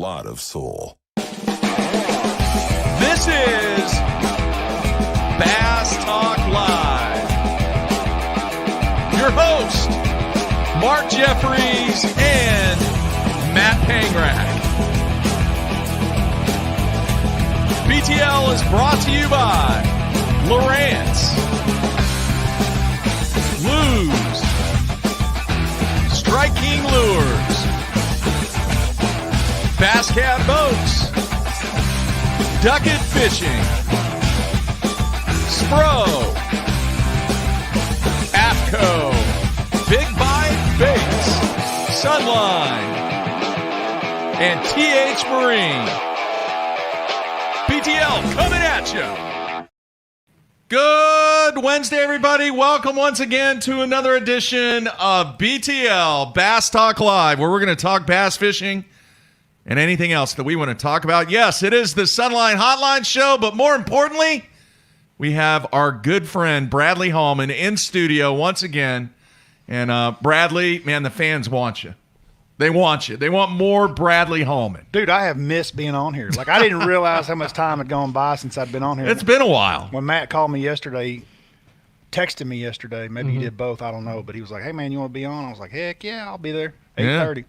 lot of soul. This is Bass Talk Live. Your host, Mark Jeffries and Matt Pangrack. BTL is brought to you by Lowrance, Lose, Strike King Lures, Bass Cat Boats, Ducket Fishing, Spro, AFCO, Big Bite Baits, Sunline, and TH Marine. BTL coming at you. Good Wednesday, everybody. Welcome once again to another edition of BTL Bass Talk Live, where we're going to talk bass fishing and anything else that we want to talk about. Yes, it is the Sunline Hotline show, but more importantly, we have our good friend Bradley Hallman in studio once again. And Bradley, man, the fans want you. They want you. They want more Bradley Hallman. Dude, I have missed being on here. Like, I didn't realize how much time had gone by since I'd been on here. It's been a while. When Matt called me yesterday, texted me yesterday, maybe he did both, I don't know, but he was like, hey, man, you want to be on? I was like, heck yeah, I'll be there, 8:30.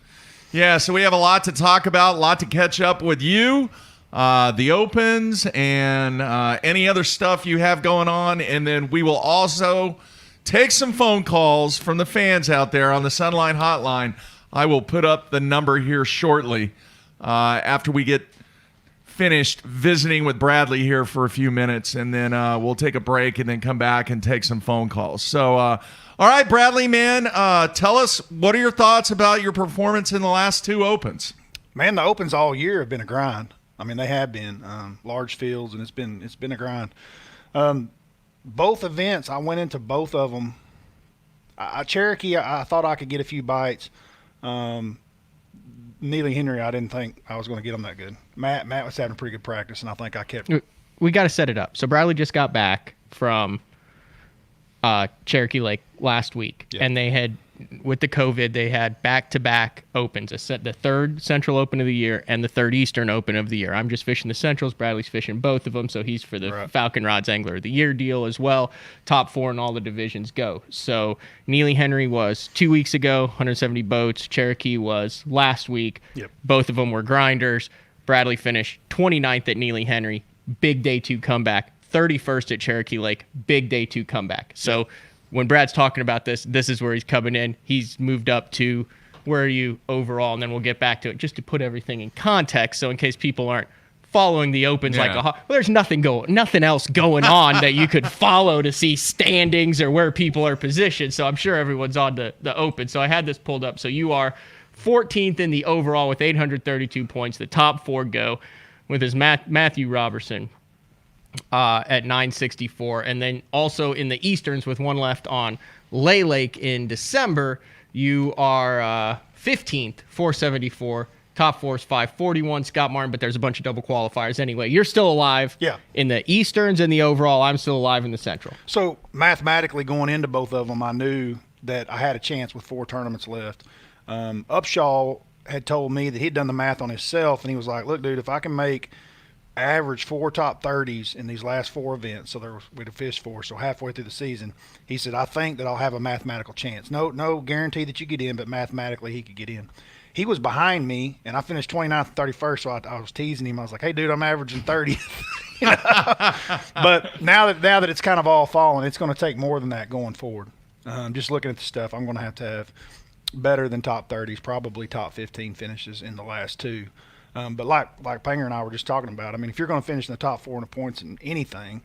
Yeah, so we have a lot to talk about, a lot to catch up with you, the Opens, and any other stuff you have going on. And then we will also take some phone calls from the fans out there on the Sunline Hotline. I will put up the number here shortly after we get finished visiting with Bradley here for a few minutes, and then we'll take a break and then come back and take some phone calls. So, all right, Bradley, man, tell us, what are your thoughts about your performance in the last two Opens? Man, the Opens all year have been a grind. I mean, they have been large fields, and it's been a grind. Both events, I went into both of them. Cherokee, I thought I could get a few bites. Neely Henry, I didn't think I was going to get him that good. Matt was having pretty good practice, and I think I kept. We got to set it up. So Bradley just got back from Cherokee Lake last week, and they had, with the COVID, they had back-to-back Opens, the third Central Open of the year and the third Eastern Open of the year. I'm just fishing the Centrals. Bradley's fishing both of them, so he's for the Falcon Rods Angler of the Year deal as well. Top four in all the divisions go. So Neely Henry was 2 weeks ago, 170 boats. Cherokee was last week. Yep. Both of them were grinders. Bradley finished 29th at Neely Henry. Big day two comeback. 31st at Cherokee Lake. Big day two comeback. So when Brad's talking about this is where he's coming in. He's moved up to where are you overall, and then we'll get back to it just to put everything in context. So in case people aren't following the Opens there's nothing else going on that you could follow to see standings or where people are positioned. So I'm sure everyone's on the Open. So I had this pulled up. So you are 14th in the overall with 832 points. The top four go with his Matthew Robertson at 964, and then also in the Easterns with one left on Lay Lake in December, you are 15th, 474. Top four is 541, Scott Martin, but there's a bunch of double qualifiers anyway. You're still alive in the Easterns and the overall. I'm still alive in the Central. So mathematically going into both of them, I knew that I had a chance with 4 tournaments left. Upshaw had told me that he'd done the math on himself, and he was like, look, dude, if I can make average 4 top 30s in these last 4 events, so we'd have fished 4, so halfway through the season, he said, I think that I'll have a mathematical chance. No guarantee that you get in, but mathematically he could get in. He was behind me, and I finished 29th and 31st, so I was teasing him. I was like, hey, dude, I'm averaging 30. But now that it's kind of all falling, it's going to take more than that going forward. Just looking at the stuff, I'm going to have better than top 30s, probably top 15 finishes in the last 2. But like Panger and I were just talking about, I mean, if you're going to finish in the top 4 in the points in anything,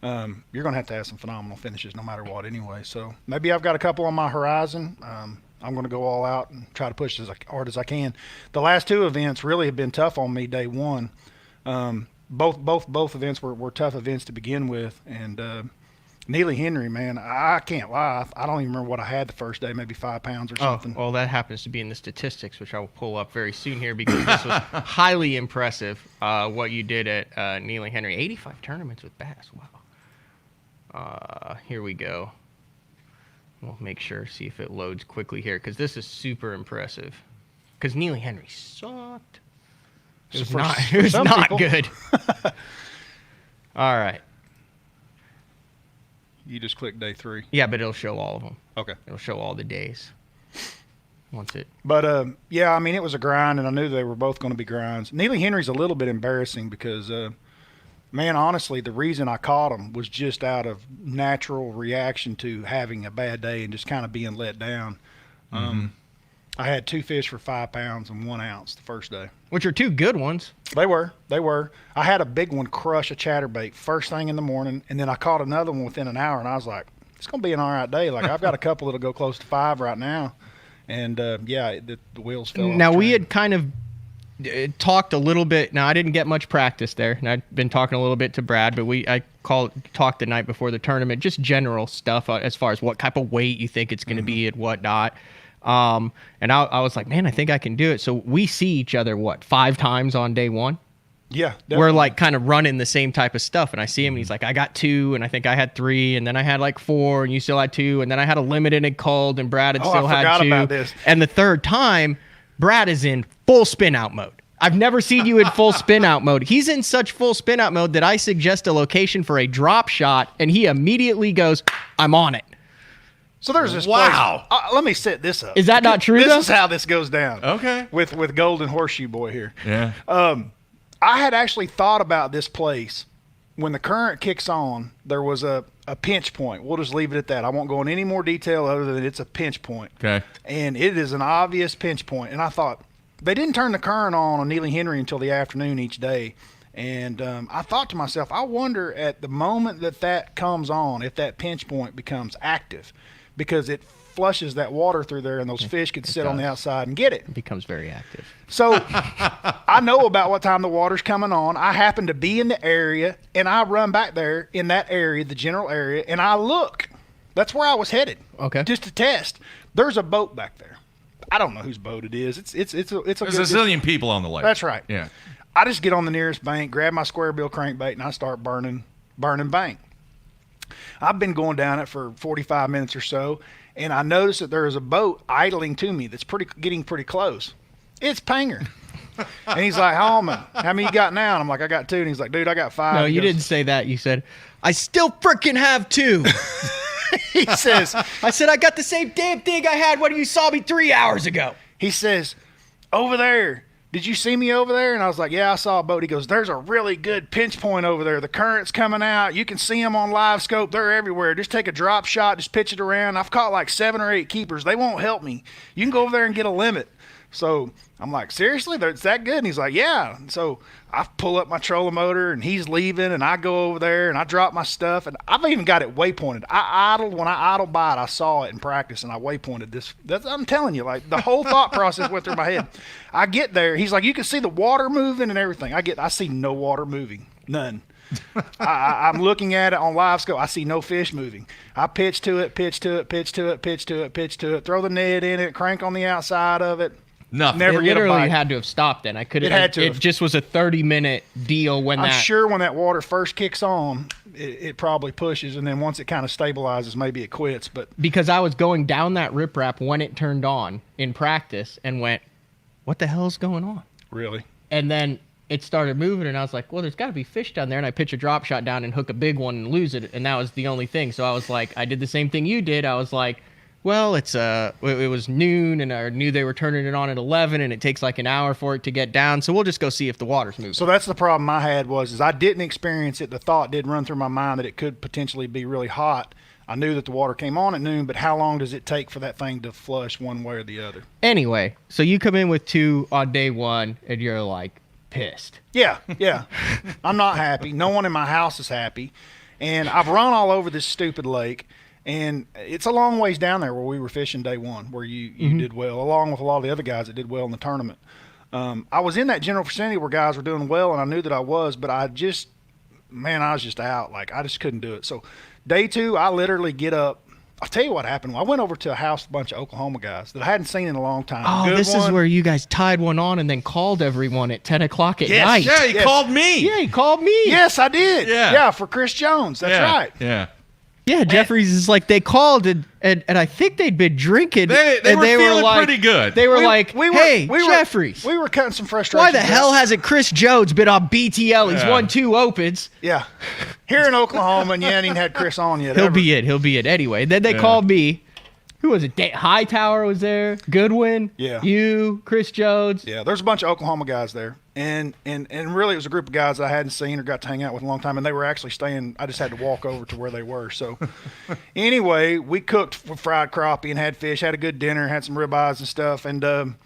you're going to have some phenomenal finishes no matter what anyway. So maybe I've got a couple on my horizon. I'm going to go all out and try to push as hard as I can. The last 2 events really have been tough on me day one. Both events were tough events to begin with. And Neely Henry, man, I can't lie. I don't even remember what I had the first day, maybe 5 pounds or something. Oh, well, that happens to be in the statistics, which I will pull up very soon here because this was highly impressive, what you did at Neely Henry. 85 tournaments with bass. Wow. Here we go. We'll make sure, see if it loads quickly here because this is super impressive because Neely Henry sucked. It was For- not, for it was some not people. good. All right. You just click day 3. Yeah, but it'll show all of them. Okay. It'll show all the days. Once it. But yeah, I mean, it was a grind, and I knew they were both going to be grinds. Neely Henry's a little bit embarrassing because, man, honestly, the reason I caught him was just out of natural reaction to having a bad day and just kind of being let down. I had 2 fish for 5 pounds and 1 ounce the first day. Which are 2 good ones. They were. I had a big one crush a chatterbait first thing in the morning, and then I caught another one within an hour, and I was like, it's going to be an all right day. Like, I've got a couple that'll go close to 5 right now. And, yeah, the wheels fell off. Now, the we train. had kind of talked a little bit. Now, I didn't get much practice there, and I'd been talking a little bit to Brad, but I talked the night before the tournament, just general stuff as far as what type of weight you think it's going to be and whatnot. And I was like, man, I think I can do it. So we see each other, 5 times on day 1? Yeah, definitely. We're like kind of running the same type of stuff. And I see him and he's like, I got 2, and I think I had 3, and then I had like 4, and you still had 2, and then I had a limited and cold, and Brad had still I had forgot 2. about this. And the third time, Brad is in full spin out mode. I've never seen you in full spin out mode. He's in such full spin out mode that I suggest a location for a drop shot, and he immediately goes, I'm on it. So there's this Wow. place. Let me set this up. Is that not true, This though? is how this goes down. Okay. With Golden Horseshoe Boy here. Yeah. I had actually thought about this place. When the current kicks on, there was a pinch point. We'll just leave it at that. I won't go into any more detail other than it's a pinch point. Okay. And it is an obvious pinch point. And I thought, they didn't turn the current on Neely Henry until the afternoon each day. And I thought to myself, I wonder at the moment that comes on, if that pinch point becomes active, because it flushes that water through there and those fish could sit on the outside and get it. It becomes very active. So I know about what time the water's coming on. I happen to be in the area, and I run back there in that area, the general area, and I look. That's where I was headed. Okay. Just to test. There's a boat back there. I don't know whose boat it is. It's a There's a good, zillion people on the lake. That's right. Yeah. I just get on the nearest bank, grab my square bill crankbait, and I start burning bank. I've been going down it for 45 minutes or so, and I noticed that there is a boat idling to me that's getting pretty close. It's Panger. And he's like, Hallman, how many you got now? And I'm like, I got 2. And he's like, dude, I got 5. No, He you goes- didn't say that. You said, I still freaking have 2. He says, I said, I got the same damn thing I had when you saw me 3 hours ago. he says, over there. Did you see me over there? And I was like, yeah, I saw a boat. He goes, there's a really good pinch point over there. The current's coming out. You can see them on live scope. They're everywhere. Just take a drop shot. Just pitch it around. I've caught like 7 or 8 keepers. They won't help me. You can go over there and get a limit. So I'm like, seriously? It's that good? And he's like, yeah. And so I pull up my trolling motor, and he's leaving, and I go over there, and I drop my stuff, and I've even got it waypointed. When I idled by it, I saw it in practice, and I waypointed this. I'm telling you, like, the whole thought process went through my head. I get there. He's like, you can see the water moving and everything. I see no water moving. None. I'm looking at it on live scope. I see no fish moving. I pitch to it, throw the net in it, crank on the outside of it. Nothing. Never It get a literally bite. had to have stopped then. I could have. It had to It have. just was a 30-minute deal when I'm that. sure when that water first kicks on, it probably pushes, and then once it kind of stabilizes, maybe it quits. But Because I was going down that riprap when it turned on in practice and went, what the hell's going on? really, And then it started moving, and I was like, well, there's got to be fish down there. And I pitch a drop shot down and hook a big one and lose it. And that was the only thing. So I was like, I did the same thing you did. I was like, well, it was noon, and I knew they were turning it on at 11, and it takes like an hour for it to get down. So we'll just go see if the water's moving. so that's the problem I had is I didn't experience it. The thought did run through my mind that it could potentially be really hot. I knew that the water came on at noon, but how long does it take for that thing to flush one way or the other? Anyway, so you come in with 2 on day 1, and you're like pissed. Yeah. I'm not happy. No one in my house is happy. And I've run all over this stupid lake, and it's a long ways down there where we were fishing day 1, where you did well, along with a lot of the other guys that did well in the tournament. I was in that general vicinity where guys were doing well, and I knew that I was, but I was just out. Like, I just couldn't do it. So day 2, I literally get up. I'll tell you what happened. I went over to a house with a bunch of Oklahoma guys that I hadn't seen in a long time. Oh, Good this one. is where you guys tied one on and then called everyone at 10 o'clock at night. Yeah, he Yes. called me. Yeah, he called me. Yes, I did. Yeah. Yeah, for Chris Jones. That's yeah. right. Yeah. Yeah, Jeffries is like, they called and I think they'd been drinking. They and were feeling like, pretty good. They were hey, we Jeffries. We were cutting some frustration. Why the hell hasn't Chris Jones been on BTL? He's won 2 opens. Yeah. Here in Oklahoma, and you ain't even had Chris on yet. He'll be it anyway. Then they called me. Who was it? Hightower was there. Goodwin. Yeah. You, Chris Jones. Yeah, there's a bunch of Oklahoma guys there. And really it was a group of guys I hadn't seen or got to hang out with in a long time, and they were actually staying. I just had to walk over to where they were. So anyway, we cooked fried crappie and had fish, had a good dinner, had some ribeyes and stuff, and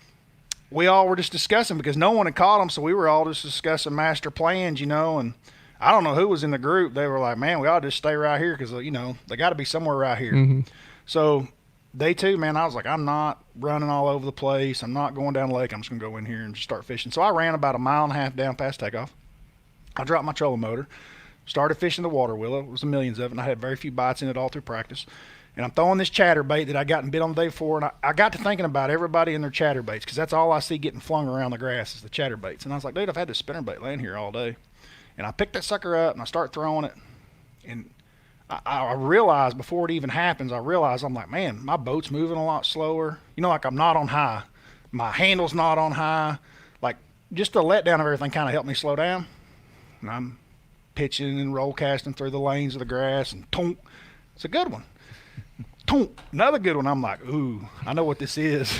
we all were just discussing because no one had caught them, so we were all just discussing master plans, and I don't know who was in the group. They were like, man, we ought to just stay right here because, they got to be somewhere right here. Mm-hmm. So day 2, man, I was like, I'm not running all over the place. I'm not going down the lake. I'm just going to go in here and just start fishing. So I ran about 1.5 miles down past takeoff. I dropped my trolling motor, started fishing the water willow. It was millions of it, and I had very few bites in it all through practice. And I'm throwing this chatterbait that I got and bit on the day before, and I got to thinking about everybody and their chatterbaits because that's all I see getting flung around the grass is the chatterbaits. And I was like, dude, I've had this spinnerbait laying here all day. And I picked that sucker up, and I start throwing it, and I realized before it even happens, I'm like, man, my boat's moving a lot slower. Like I'm not on high. My handle's not on high. Like just the letdown of everything kind of helped me slow down. And I'm pitching and roll casting through the lanes of the grass and tonk. It's a good one. Tonk. Another good one. I'm like, ooh, I know what this is.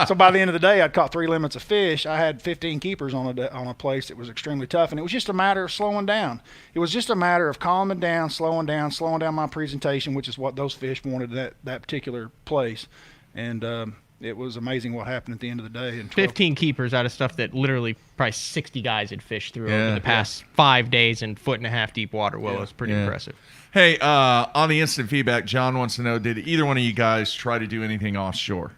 So by the end of the day, I'd caught 3 limits of fish. I had 15 keepers on a place that was extremely tough, and it was just a matter of slowing down. It was just a matter of calming down, slowing down my presentation, which is what those fish wanted at that particular place. And it was amazing what happened at the end of the day. And 15 keepers out of stuff that literally probably 60 guys had fished through over the past 5 days in 1.5 deep water willows. Pretty impressive. Hey, on the instant feedback, John wants to know, did either one of you guys try to do anything offshore?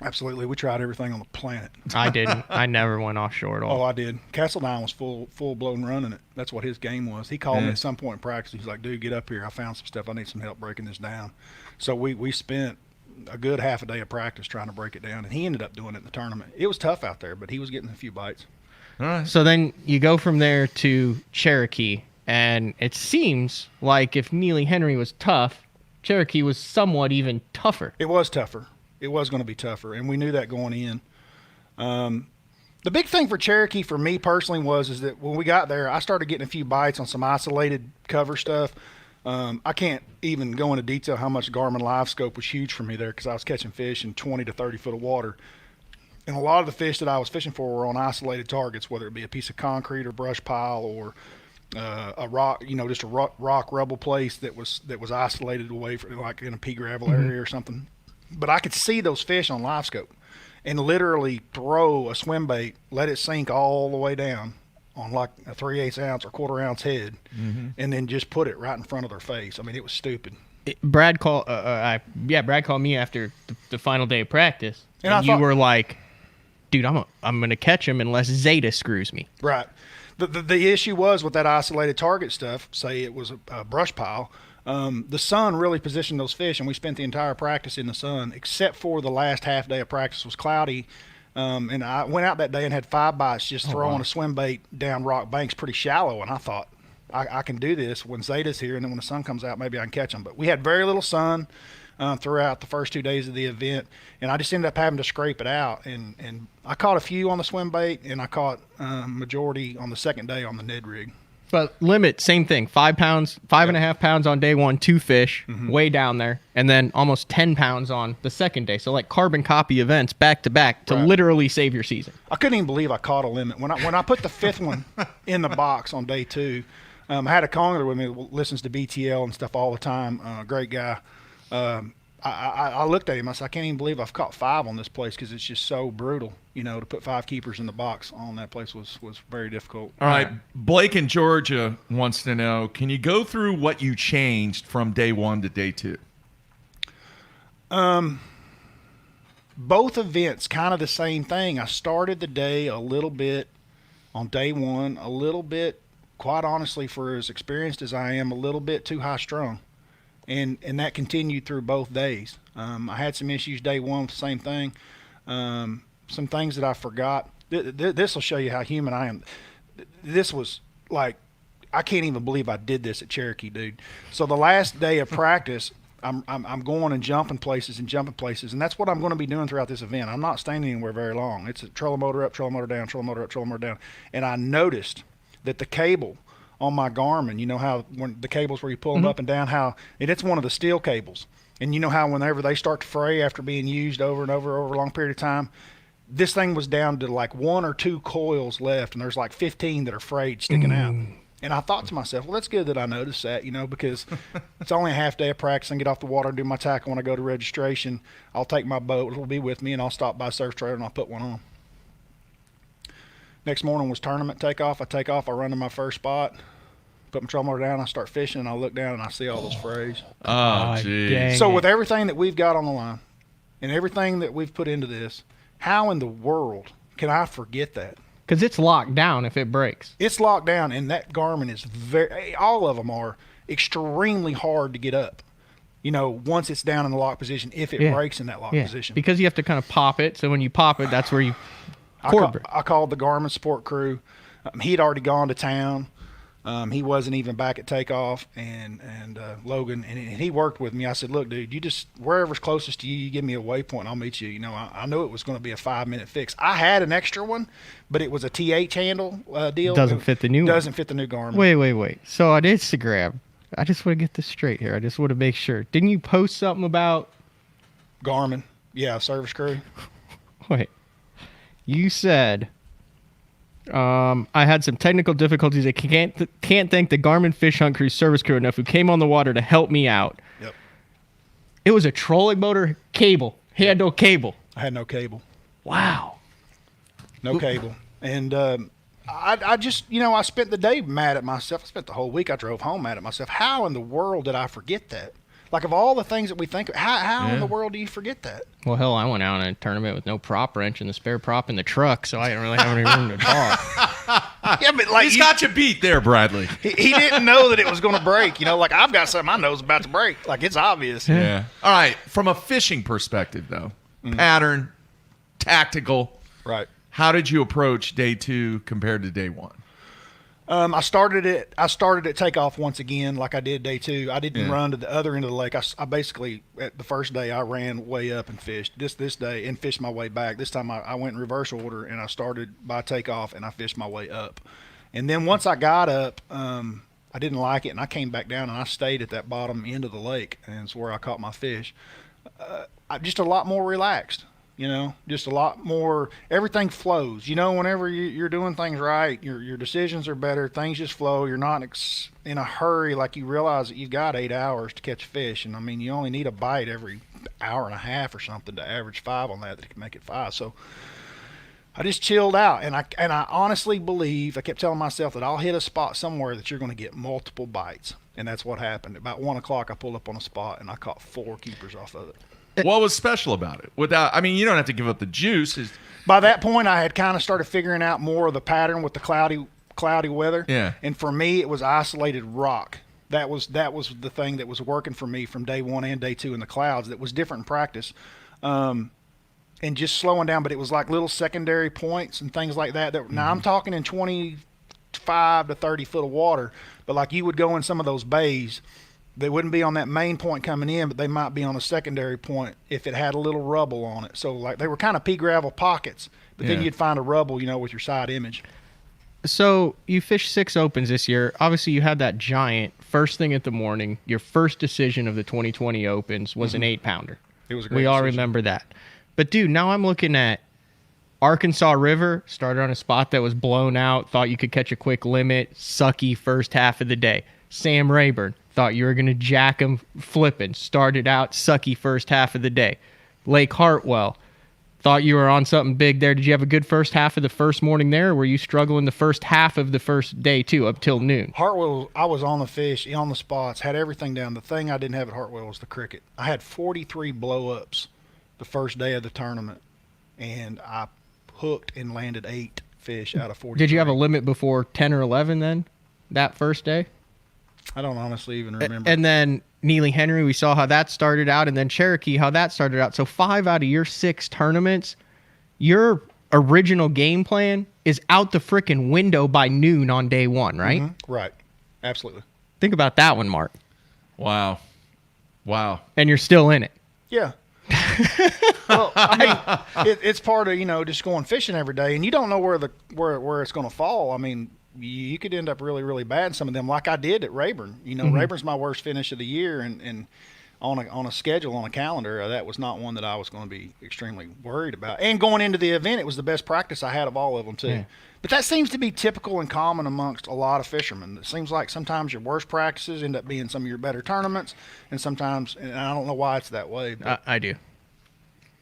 Absolutely. We tried everything on the planet. I didn't. I never went offshore at all. Oh, I did. Castledine was full-blown running it. That's what his game was. He called me at some point in practice. He's like, dude, get up here. I found some stuff. I need some help breaking this down. So we spent a good half a day of practice trying to break it down, and he ended up doing it in the tournament. It was tough out there, but he was getting a few bites. All right. So then you go from there to Cherokee, and it seems like if Neely Henry was tough, Cherokee was somewhat even tougher. It was tougher. It was going to be tougher, and we knew that going in. The big thing for Cherokee for me personally is that when we got there, I started getting a few bites on some isolated cover stuff. I can't even go into detail how much Garmin Live Scope was huge for me there because I was catching fish in 20 to 30 foot of water. And a lot of the fish that I was fishing for were on isolated targets, whether it be a piece of concrete or brush pile or a rock, just a rock rubble place that was isolated away from, like in a pea gravel area or something. But I could see those fish on Live Scope and literally throw a swim bait, let it sink all the way down on like a 3/8 ounce or 1/4 ounce head, and then just put it right in front of their face. I mean, it was stupid. Brad called me after the final day of practice, and you were like, dude, I'm gonna catch him unless Zeta screws me. Right. The issue was with that isolated target stuff, say it was a brush pile, the sun really positioned those fish, and we spent the entire practice in the sun, except for the last half day of practice was cloudy. And I went out that day and had 5 bites just throwing a swim bait down rock banks pretty shallow, and I thought, I can do this when Zeta's here, and then when the sun comes out, maybe I can catch them. But we had very little sun throughout the first 2 days of the event, and I just ended up having to scrape it out. And I caught a few on the swim bait, and I caught majority on the second day on the Ned rig. But limit, same thing, 5 pounds, 5.5 pounds on day 1, 2 fish, way down there, and then almost 10 pounds on the second day. So like carbon copy events back to back to literally save your season. I couldn't even believe I caught a limit. When I put the 5th one in the box on day 2, I had a conger with me that listens to BTL and stuff all the time, great guy. I looked at him. I said, I can't even believe I've caught 5 on this place because it's just so brutal. To put 5 keepers in the box on that place was very difficult. All right. Blake in Georgia wants to know, can you go through what you changed from day 1 to day 2? Both events, kind of the same thing. I started the day a little bit on day 1, a little bit, quite honestly, for as experienced as I am, a little bit too high strung. And that continued through both days. I had some issues day 1 with the same thing. Some things that I forgot. This will show you how human I am. This was like I can't even believe I did this at Cherokee, dude. So the last day of practice, I'm going and jumping places, and that's what I'm going to be doing throughout this event. I'm not staying anywhere very long. It's a trolling motor up, trolling motor down, trolling motor up, trolling motor down. And I noticed that the cable on my Garmin, you know how when the cables where you pull them up and down, and it's one of the steel cables. And you know how whenever they start to fray after being used over and over a long period of time, this thing was down to like 1 or 2 coils left, and there's like 15 that are frayed sticking out. And I thought to myself, well, that's good that I noticed that, because it's only a half day of practice and get off the water and do my tackle when I go to registration. I'll take my boat, it'll be with me, and I'll stop by surf trailer and I'll put one on. Next morning was tournament takeoff. I take off, I run to my first spot, put my trolling motor down, I start fishing, and I look down and I see all those frays. Oh, geez. So with everything that we've got on the line and everything that we've put into this, how in the world can I forget that? Because it's locked down if it breaks. It's locked down, and that Garmin is all of them are extremely hard to get up. Once it's down in the lock position, if it breaks in that lock position. Because you have to kind of pop it, so when you pop it, that's where you I called the Garmin support crew. He'd already gone to town. He wasn't even back at takeoff, and Logan, and he worked with me. I said, look, dude, you just, wherever's closest to you, you give me a waypoint, I'll meet you. I knew it was going to be a 5-minute fix. I had an extra one, but it was a TH handle deal. Doesn't fit the new one. Doesn't fit the new Garmin. Wait. So on Instagram, I just want to get this straight here. I just want to make sure. Didn't you post something about Garmin? Yeah, service crew. Wait. You said... I had some technical difficulties. I can't thank the Garmin Fish Hunt Crew service crew enough who came on the water to help me out. Yep. It was a trolling motor cable. He had no cable. I had no cable. Wow. No cable. And I just, I spent the day mad at myself. I spent the whole week, I drove home mad at myself. How in the world did I forget that? Like, of all the things that we think of, how in the world do you forget that? Well, hell, I went out in a tournament with no prop wrench and the spare prop in the truck, so I didn't really have any room to talk. Yeah, but like He's got you beat there, Bradley. He didn't know that it was going to break. Like I've got something I know is about to break. Like, it's obvious. Yeah. All right. From a fishing perspective, though, pattern, tactical. Right. How did you approach day 2 compared to day 1? I started at takeoff once again, like I did day 2. I didn't run to the other end of the lake. I basically, at the first day, I ran way up and fished. This day, and fished my way back. This time I went in reverse order, and I started by takeoff, and I fished my way up. And then once I got up, I didn't like it, and I came back down, and I stayed at that bottom end of the lake, and it's where I caught my fish. I'm just a lot more relaxed. Just a lot more, everything flows. Whenever you're doing things right, your decisions are better, things just flow. You're not in a hurry, like you realize that you've got 8 hours to catch fish. And I mean, you only need a bite every hour and a half or something to average 5 on that can make it 5. So I just chilled out. And I honestly believe, I kept telling myself that I'll hit a spot somewhere that you're going to get multiple bites. And that's what happened. About 1 o'clock, I pulled up on a spot and I caught 4 keepers off of it. What was special about it? You don't have to give up the juice. By that point, I had kind of started figuring out more of the pattern with the cloudy weather. Yeah. And for me, it was isolated rock. That was the thing that was working for me from day 1 and day 2 in the clouds. That was different in practice, and just slowing down. But it was like little secondary points and things like that. Now I'm talking in 25 to 30 foot of water, but like you would go in some of those bays. They wouldn't be on that main point coming in, but they might be on a secondary point if it had a little rubble on it. So, like, they were kind of pea gravel pockets, but then you'd find a rubble, with your side image. So, you fished 6 opens this year. Obviously, you had that giant first thing at the morning. Your first decision of the 2020 opens was an 8-pounder. It was a great We all decision. remember that. But, dude, now I'm looking at Arkansas River, started on a spot that was blown out, thought you could catch a quick limit, sucky first half of the day. Sam Rayburn, thought you were going to jack him flipping. Started out sucky first half of the day. Lake Hartwell, thought you were on something big there. Did you have a good first half of the first morning there, or were you struggling the first half of the first day, too, up till noon? Hartwell, I was on the fish, on the spots, had everything down. The thing I didn't have at Hartwell was the cricket. I had 43 blow-ups the first day of the tournament, and I hooked and landed 8 fish out of 43. Did you have a limit before 10 or 11 then, that first day? I don't honestly even remember. And then Neely Henry, we saw how that started out, and then Cherokee, how that started out. So 5 out of your 6 tournaments, your original game plan is out the frickin' window by noon on day 1, right? Right. Absolutely. Think about that one, Mark. Wow. And you're still in it. Yeah. Well, I mean, it's part of, just going fishing every day, and you don't know where it's going to fall. I mean, you could end up really, really bad in some of them, like I did at Rayburn. Rayburn's my worst finish of the year, and on a schedule, on a calendar, that was not one that I was going to be extremely worried about. And going into the event, it was the best practice I had of all of them, too. Yeah. But that seems to be typical and common amongst a lot of fishermen. It seems like sometimes your worst practices end up being some of your better tournaments, and sometimes, and I don't know why it's that way. But I do.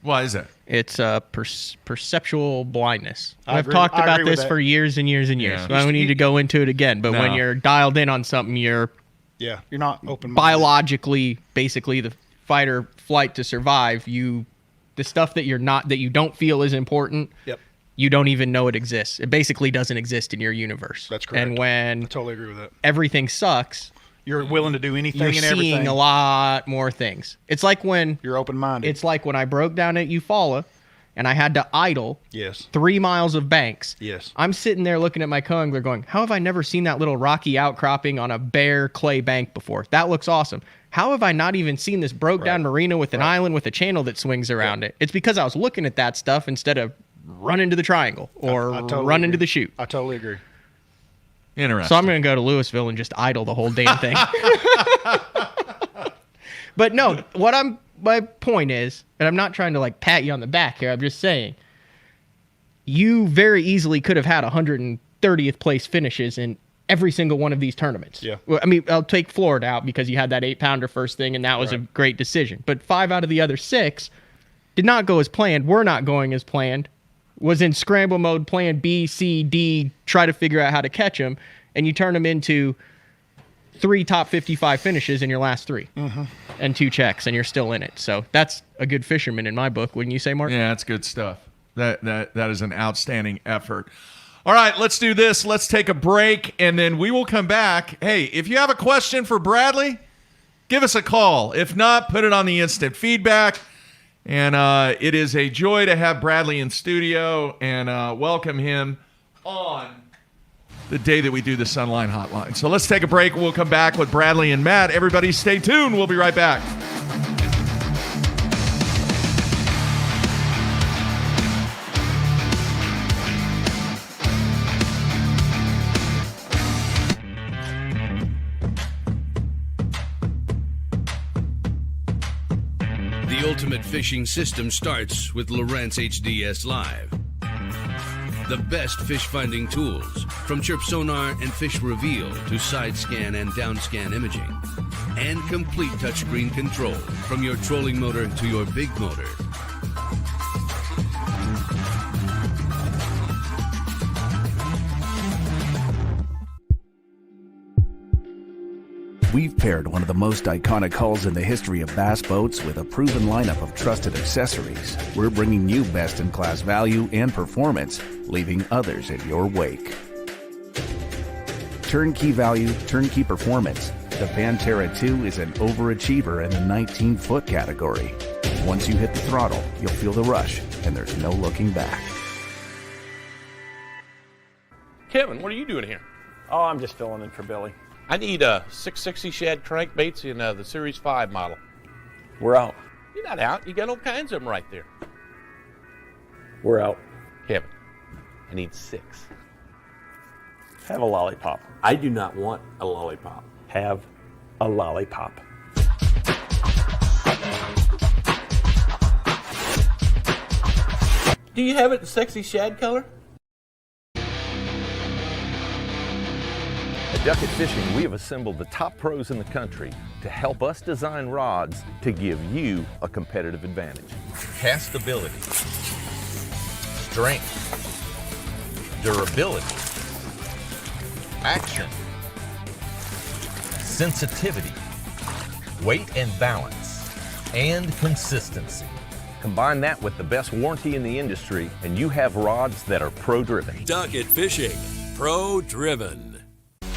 Why is that? It's perceptual blindness. I've talked about this for years and years and years. Yeah. So I don't need to go into it again. But when you're dialed in on something, you're not open-minded. Biologically, basically, the fight or flight to survive. The stuff that you don't feel is important. Yep. You don't even know it exists. It basically doesn't exist in your universe. That's correct. And when I totally agree with that. Everything sucks. You're willing to do anything and everything. You're seeing a lot more things. It's like when you're open-minded. It's like when I broke down at Eufaula and I had to idle 3 miles of banks. Yes. I'm sitting there looking at my co-angler going, how have I never seen that little rocky outcropping on a bare clay bank before? That looks awesome. How have I not even seen this broke down marina with an island with a channel that swings around it? It's because I was looking at that stuff instead of run into the triangle or totally run agree. into the chute. I totally agree. Interesting. So I'm going to go to Louisville and just idle the whole damn thing. But no, my point is, and I'm not trying to like pat you on the back here, I'm just saying, you very easily could have had 130th place finishes in every single one of these tournaments. Yeah. Well, I mean, I'll take Florida out because you had that 8-pounder first thing, and that was a great decision. But 5 out of the other 6 did not go as planned, were not going as planned, was in scramble mode, plan B, C, D, try to figure out how to catch them, and you turn them into 3 top 55 finishes in your last 3 and 2 checks, and you're still in it. So that's a good fisherman in my book, wouldn't you say, Mark? Yeah, that's good stuff. That is an outstanding effort. All right, let's do this. Let's take a break, and then we will come back. Hey, if you have a question for Bradley, give us a call. If not, put it on the instant feedback. And it is a joy to have Bradley in studio and welcome him on the day that we do the Sunline Hotline. So let's take a break. We'll come back with Bradley and Matt. Everybody stay tuned. We'll be right back. The ultimate fishing system starts with Lowrance Hds Live. The best fish finding tools, from chirp sonar and fish reveal to side scan and down scan imaging, and complete touchscreen control from your trolling motor to your big motor. We've paired one of the most iconic hulls in the history of bass boats with a proven lineup of trusted accessories. We're bringing you best-in-class value and performance, leaving others in your wake. Turnkey value, turnkey performance. The Pantera 2 is an overachiever in the 19-foot category. Once you hit the throttle, you'll feel the rush, and there's no looking back. Kevin, what are you doing here? Oh, I'm just filling in for Billy. I need a 660 shad crankbaits in the Series 5 model. We're out. You're not out. You got all kinds of them right there. We're out. Kevin, I need 6. Have a lollipop. I do not want a lollipop. Have a lollipop. Do you have it in sexy shad color? At Duckett Fishing, we have assembled the top pros in the country to help us design rods to give you a competitive advantage. Castability, strength, durability, action, sensitivity, weight and balance, and consistency. Combine that with the best warranty in the industry, and you have rods that are pro-driven. Duckett Fishing, pro-driven.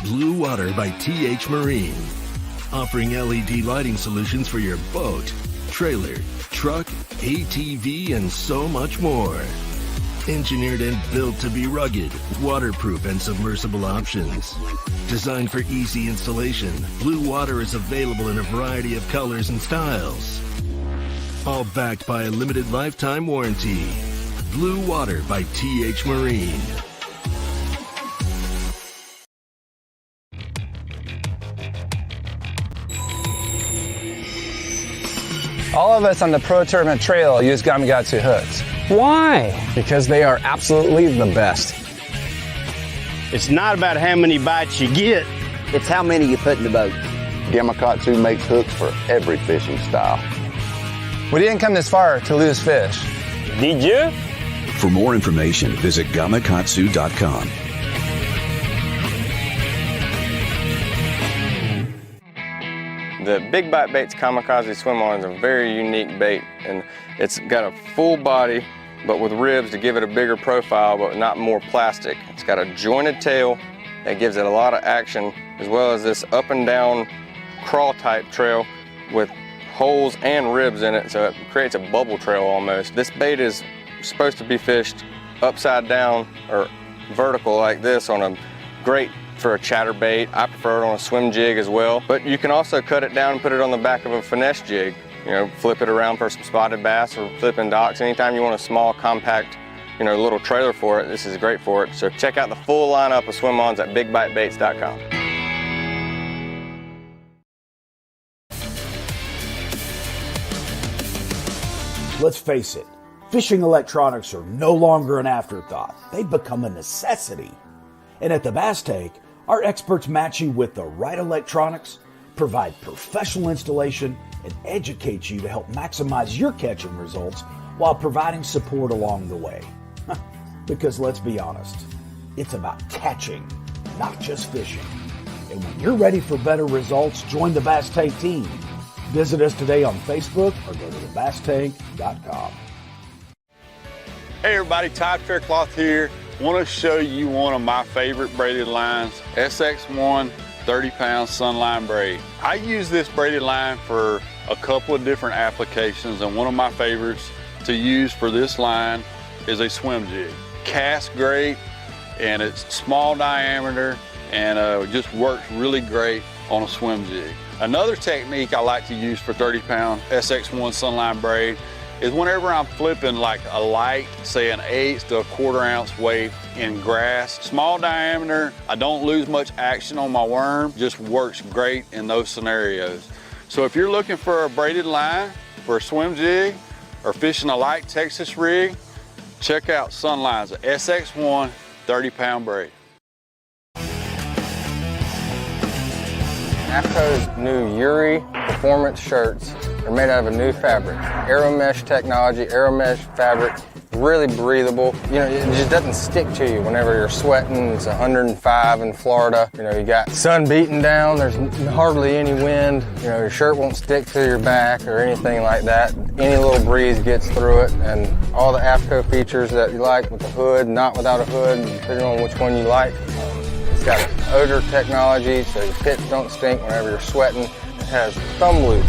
Blue Water by TH Marine. Offering LED lighting solutions for your boat, trailer, truck, ATV, and so much more. Engineered and built to be rugged, waterproof, and submersible options. Designed for easy installation, Blue Water is available in a variety of colors and styles. All backed by a limited lifetime warranty. Blue Water by TH Marine. All of us on the Pro Tournament Trail use Gamakatsu hooks. Why? Because they are absolutely the best. It's not about how many bites you get. It's how many you put in the boat. Gamakatsu makes hooks for every fishing style. We didn't come this far to lose fish. Did you? For more information, visit gamakatsu.com. The Big Bite Baits Kamikaze Swim On is a very unique bait, and it's got a full body but with ribs to give it a bigger profile but not more plastic. It's got a jointed tail that gives it a lot of action, as well as this up and down crawl type trail with holes and ribs in it, so it creates a bubble trail almost. This bait is supposed to be fished upside down or vertical like this on a great for a chatterbait. I prefer it on a swim jig as well, but you can also cut it down and put it on the back of a finesse jig. You know, flip it around for some spotted bass or flipping docks. Anytime you want a small, compact, little trailer for it, this is great for it. So check out the full lineup of swim-ons at bigbitebaits.com. Let's face it, fishing electronics are no longer an afterthought. They've become a necessity. And at the Bass Tank, our experts match you with the right electronics, provide professional installation, and educate you to help maximize your catching results while providing support along the way. Because let's be honest, it's about catching, not just fishing. And when you're ready for better results, join the Bass Tank team. Visit us today on Facebook or go to thebasstank.com. Hey everybody, Top Fair Cloth here. Want to show you one of my favorite braided lines, SX1 30-pound Sunline braid. I use this braided line for a couple of different applications, and one of my favorites to use for this line is a swim jig. Casts great, and it's small diameter, and just works really great on a swim jig. Another technique I like to use for 30-pound SX1 Sunline braid is whenever I'm flipping like a light, say an 1/8 to a 1/4 ounce weight in grass, small diameter, I don't lose much action on my worm, just works great in those scenarios. So if you're looking for a braided line for a swim jig or fishing a light Texas rig, check out Sunline's SX1 30-pound braid. AFCO's new Yuri performance shirts are made out of a new fabric. Aeromesh technology, Aeromesh fabric, really breathable. It just doesn't stick to you whenever you're sweating. It's 105 in Florida. You got sun beating down, there's hardly any wind. Your shirt won't stick to your back or anything like that. Any little breeze gets through it, and all the AFCO features that you like with the hood, not without a hood, depending on which one you like. It's got odor technology, so your pits don't stink whenever you're sweating. It has thumb loops.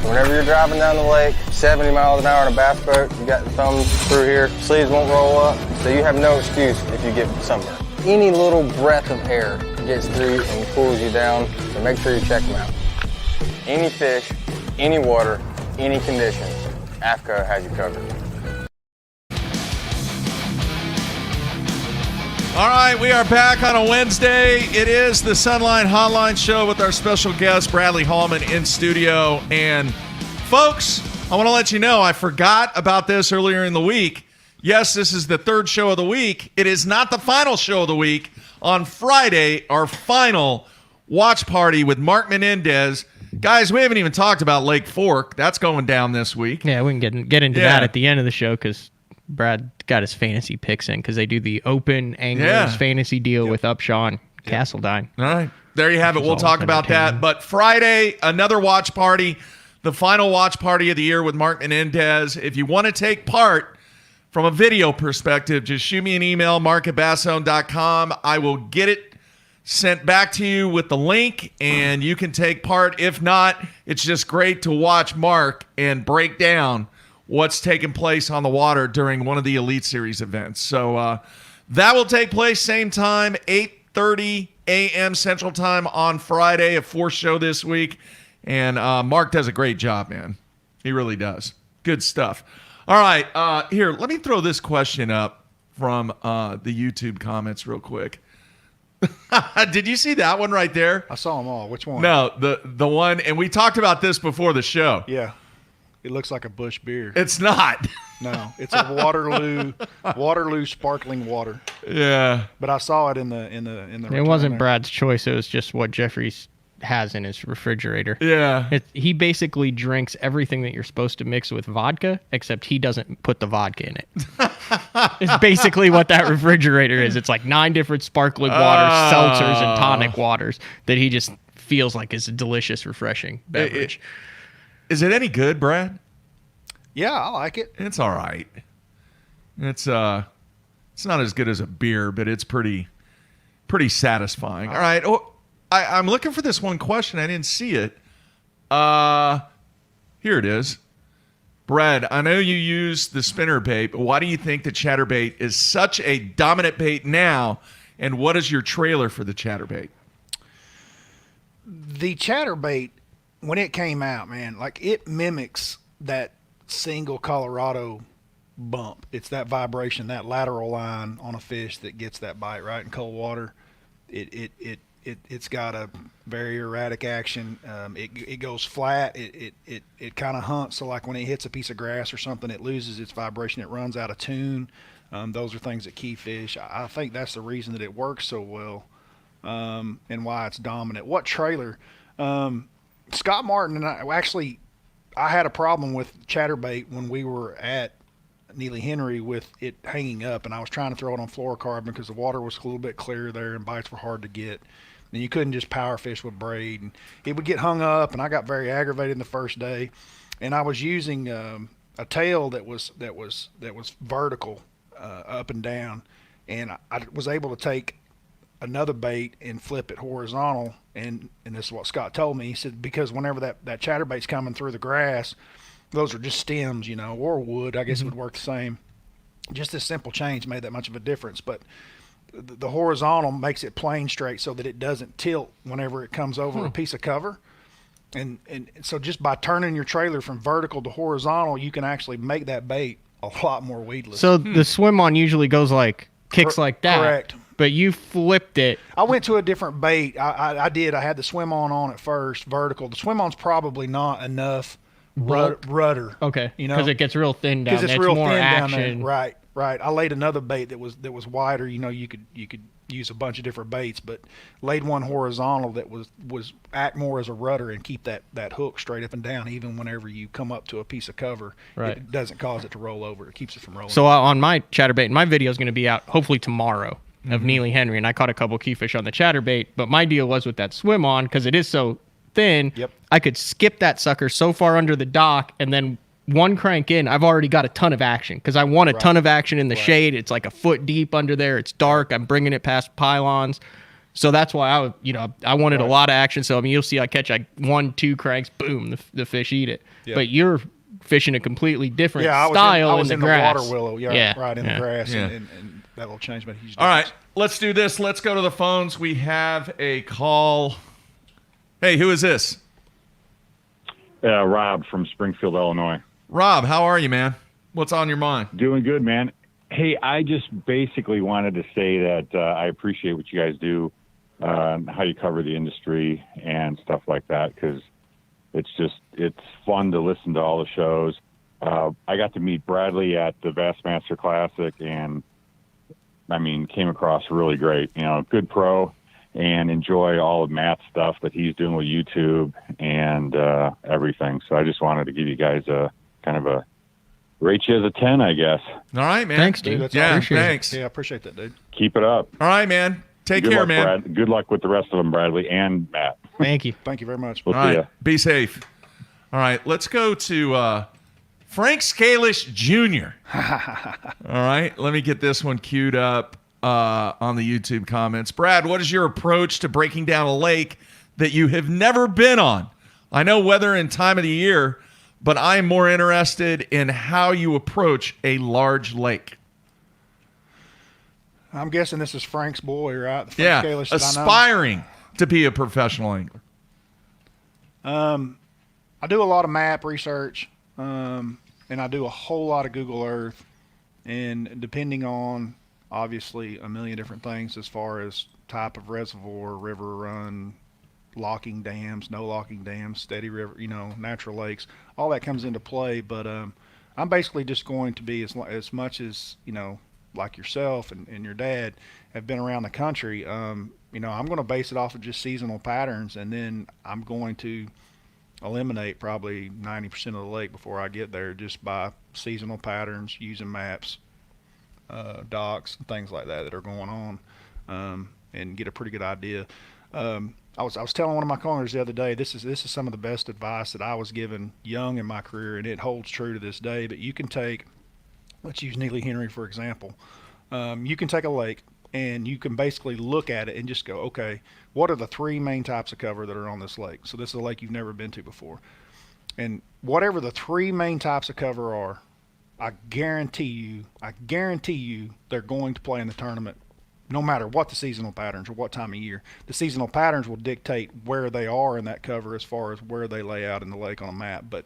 So whenever you're driving down the lake, 70 miles an hour in a bass boat, you got the thumb through here, sleeves won't roll up, so you have no excuse if you get sunburned. Any little breath of air gets through and cools you down, so make sure you check them out. Any fish, any water, any conditions, AFCO has you covered. All right, we are back on a Wednesday. It is the Sunline Hotline show with our special guest, Bradley Hallman, in studio. And folks, I want to let you know, I forgot about this earlier in the week. Yes, this is the third show of the week. It is not the final show of the week. On Friday, our final watch party with Mark Menendez. Guys, we haven't even talked about Lake Fork. That's going down this week. Yeah, we can get into that at the end of the show because Brad got his fantasy picks in because they do the open anglers fantasy deal with Upshaw and Castledine. All right. There you have it. We'll talk about that. But Friday, another watch party, the final watch party of the year with Mark Menendez. If you want to take part from a video perspective, just shoot me an email, mark@basszone.com. I will get it sent back to you with the link, and you can take part. If not, it's just great to watch Mark and break down what's taking place on the water during one of the Elite Series events. So that will take place same time, 8:30 a.m. Central Time on Friday, a 4th show this week. And Mark does a great job, man. He really does. Good stuff. All right, here, let me throw this question up from the YouTube comments real quick. Did you see that one right there? I saw them all. Which one? No, the one, and we talked about this before the show. Yeah. It looks like a Busch beer. It's not. No, it's a Waterloo sparkling water. Yeah. But I saw it in the It wasn't Brad's choice. It was just what Jeffrey's has in his refrigerator. Yeah. He basically drinks everything that you're supposed to mix with vodka, except he doesn't put the vodka in it. It's basically what that refrigerator is. It's like 9 different sparkling waters, seltzers, and tonic waters that he just feels like is a delicious, refreshing beverage. Is it any good, Brad? Yeah, I like it. It's all right. It's not as good as a beer, but it's pretty satisfying. All right. Oh, I'm looking for this one question. I didn't see it. Here it is. Brad, I know you use the spinner bait, but why do you think the chatterbait is such a dominant bait now? And what is your trailer for the chatterbait? The chatterbait, when it came out, man, like it mimics that single Colorado bump. It's that vibration, that lateral line on a fish that gets that bite, right? In cold water, it's got a very erratic action. It goes flat. It kind of hunts. So like when it hits a piece of grass or something, it loses its vibration. It runs out of tune. Those are things that key fish. I think that's the reason that it works so well, and why it's dominant. What trailer? Scott Martin and I had a problem with chatterbait when we were at Neely Henry with it hanging up, and I was trying to throw it on fluorocarbon because the water was a little bit clearer there and bites were hard to get. And you couldn't just power fish with braid, and it would get hung up, and I got very aggravated the first day. And I was using a tail that was vertical up and down, and I was able to take another bait and flip it horizontal, and this is what Scott told me. He said because whenever that chatterbait's coming through the grass, those are just stems, or wood. I guess it would work the same. Just this simple change made that much of a difference. But the horizontal makes it plane straight so that it doesn't tilt whenever it comes over a piece of cover. And so just by turning your trailer from vertical to horizontal, you can actually make that bait a lot more weedless. So the swim on usually goes kicks like that. Correct. But you flipped it. I went to a different bait. I did. I had the swim on at first, vertical. The swim on's probably not enough rudder. Okay. Because it gets real thin down there. Because it's real more thin action. down there. Right. I laid another bait that was wider. You could use a bunch of different baits, but laid one horizontal that was act more as a rudder and keep that hook straight up and down, even whenever you come up to a piece of cover. Right. It doesn't cause it to roll over. It keeps it from rolling. So on my chatterbait, my video is going to be out hopefully tomorrow of Neely Henry, and I caught a couple keyfish on the chatterbait. But my deal was with that swim on, because it is so thin, I could skip that sucker so far under the dock, and then one crank in, I've already got a ton of action, because I want a ton of action in the shade. It's like a foot deep under there. It's dark. I'm bringing it past pylons. So that's why I wanted a lot of action. So you'll see I catch 1-2 cranks, boom, the fish eat it. Yep. But you're fishing a completely different style I was in the grass. water willow, right in the grass, and that will change my huge difference. All right, let's do this. Let's go to the phones. We have a call. Hey, who is this? Rob from Springfield, Illinois. Rob, how are you, man? What's on your mind? Doing good, man. Hey, I just basically wanted to say that I appreciate what you guys do, how you cover the industry and stuff like that, because it's fun to listen to all the shows. I got to meet Bradley at the Bassmaster Classic, and came across really great. Good pro, and enjoy all of Matt's stuff that he's doing with YouTube and everything. So I just wanted to give you guys a kind of a rate you as a 10, I guess. All right, man. Thanks, dude. Thanks. Yeah, I appreciate that, dude. Keep it up. All right, man. Take care, luck, man. Brad. Good luck with the rest of them, Bradley and Matt. Thank you. Thank you very much. We'll All see right. ya. Be safe. All right, let's go to Frank Scalish Jr. All right, let me get this one queued up on the YouTube comments. Brad, what is your approach to breaking down a lake that you have never been on? I know weather and time of the year but I am more interested in how you approach a large lake. I'm guessing this is Frank's boy, right? The Frank Scalish that I know. Aspiring to be a professional angler. I do a lot of map research, and I do a whole lot of Google Earth, and depending on, obviously, a million different things as far as type of reservoir, river run, locking dams, no locking dams, steady river, natural lakes, all that comes into play. But I'm basically just going to be as much as, like yourself and your dad have been around the country, I'm going to base it off of just seasonal patterns, and then I'm going to eliminate probably 90% of the lake before I get there just by seasonal patterns, using maps, docks, and things like that are going on, and get a pretty good idea. I was telling one of my callers the other day, this is some of the best advice that I was given young in my career, and it holds true to this day. But you can take, let's use Neely Henry for example. You can take a lake and you can basically look at it and just go, okay, what are the 3 main types of cover that are on this lake? So this is a lake you've never been to before. And whatever the 3 main types of cover are, I guarantee you they're going to play in the tournament no matter what the seasonal patterns or what time of year. The seasonal patterns will dictate where they are in that cover as far as where they lay out in the lake on a map. But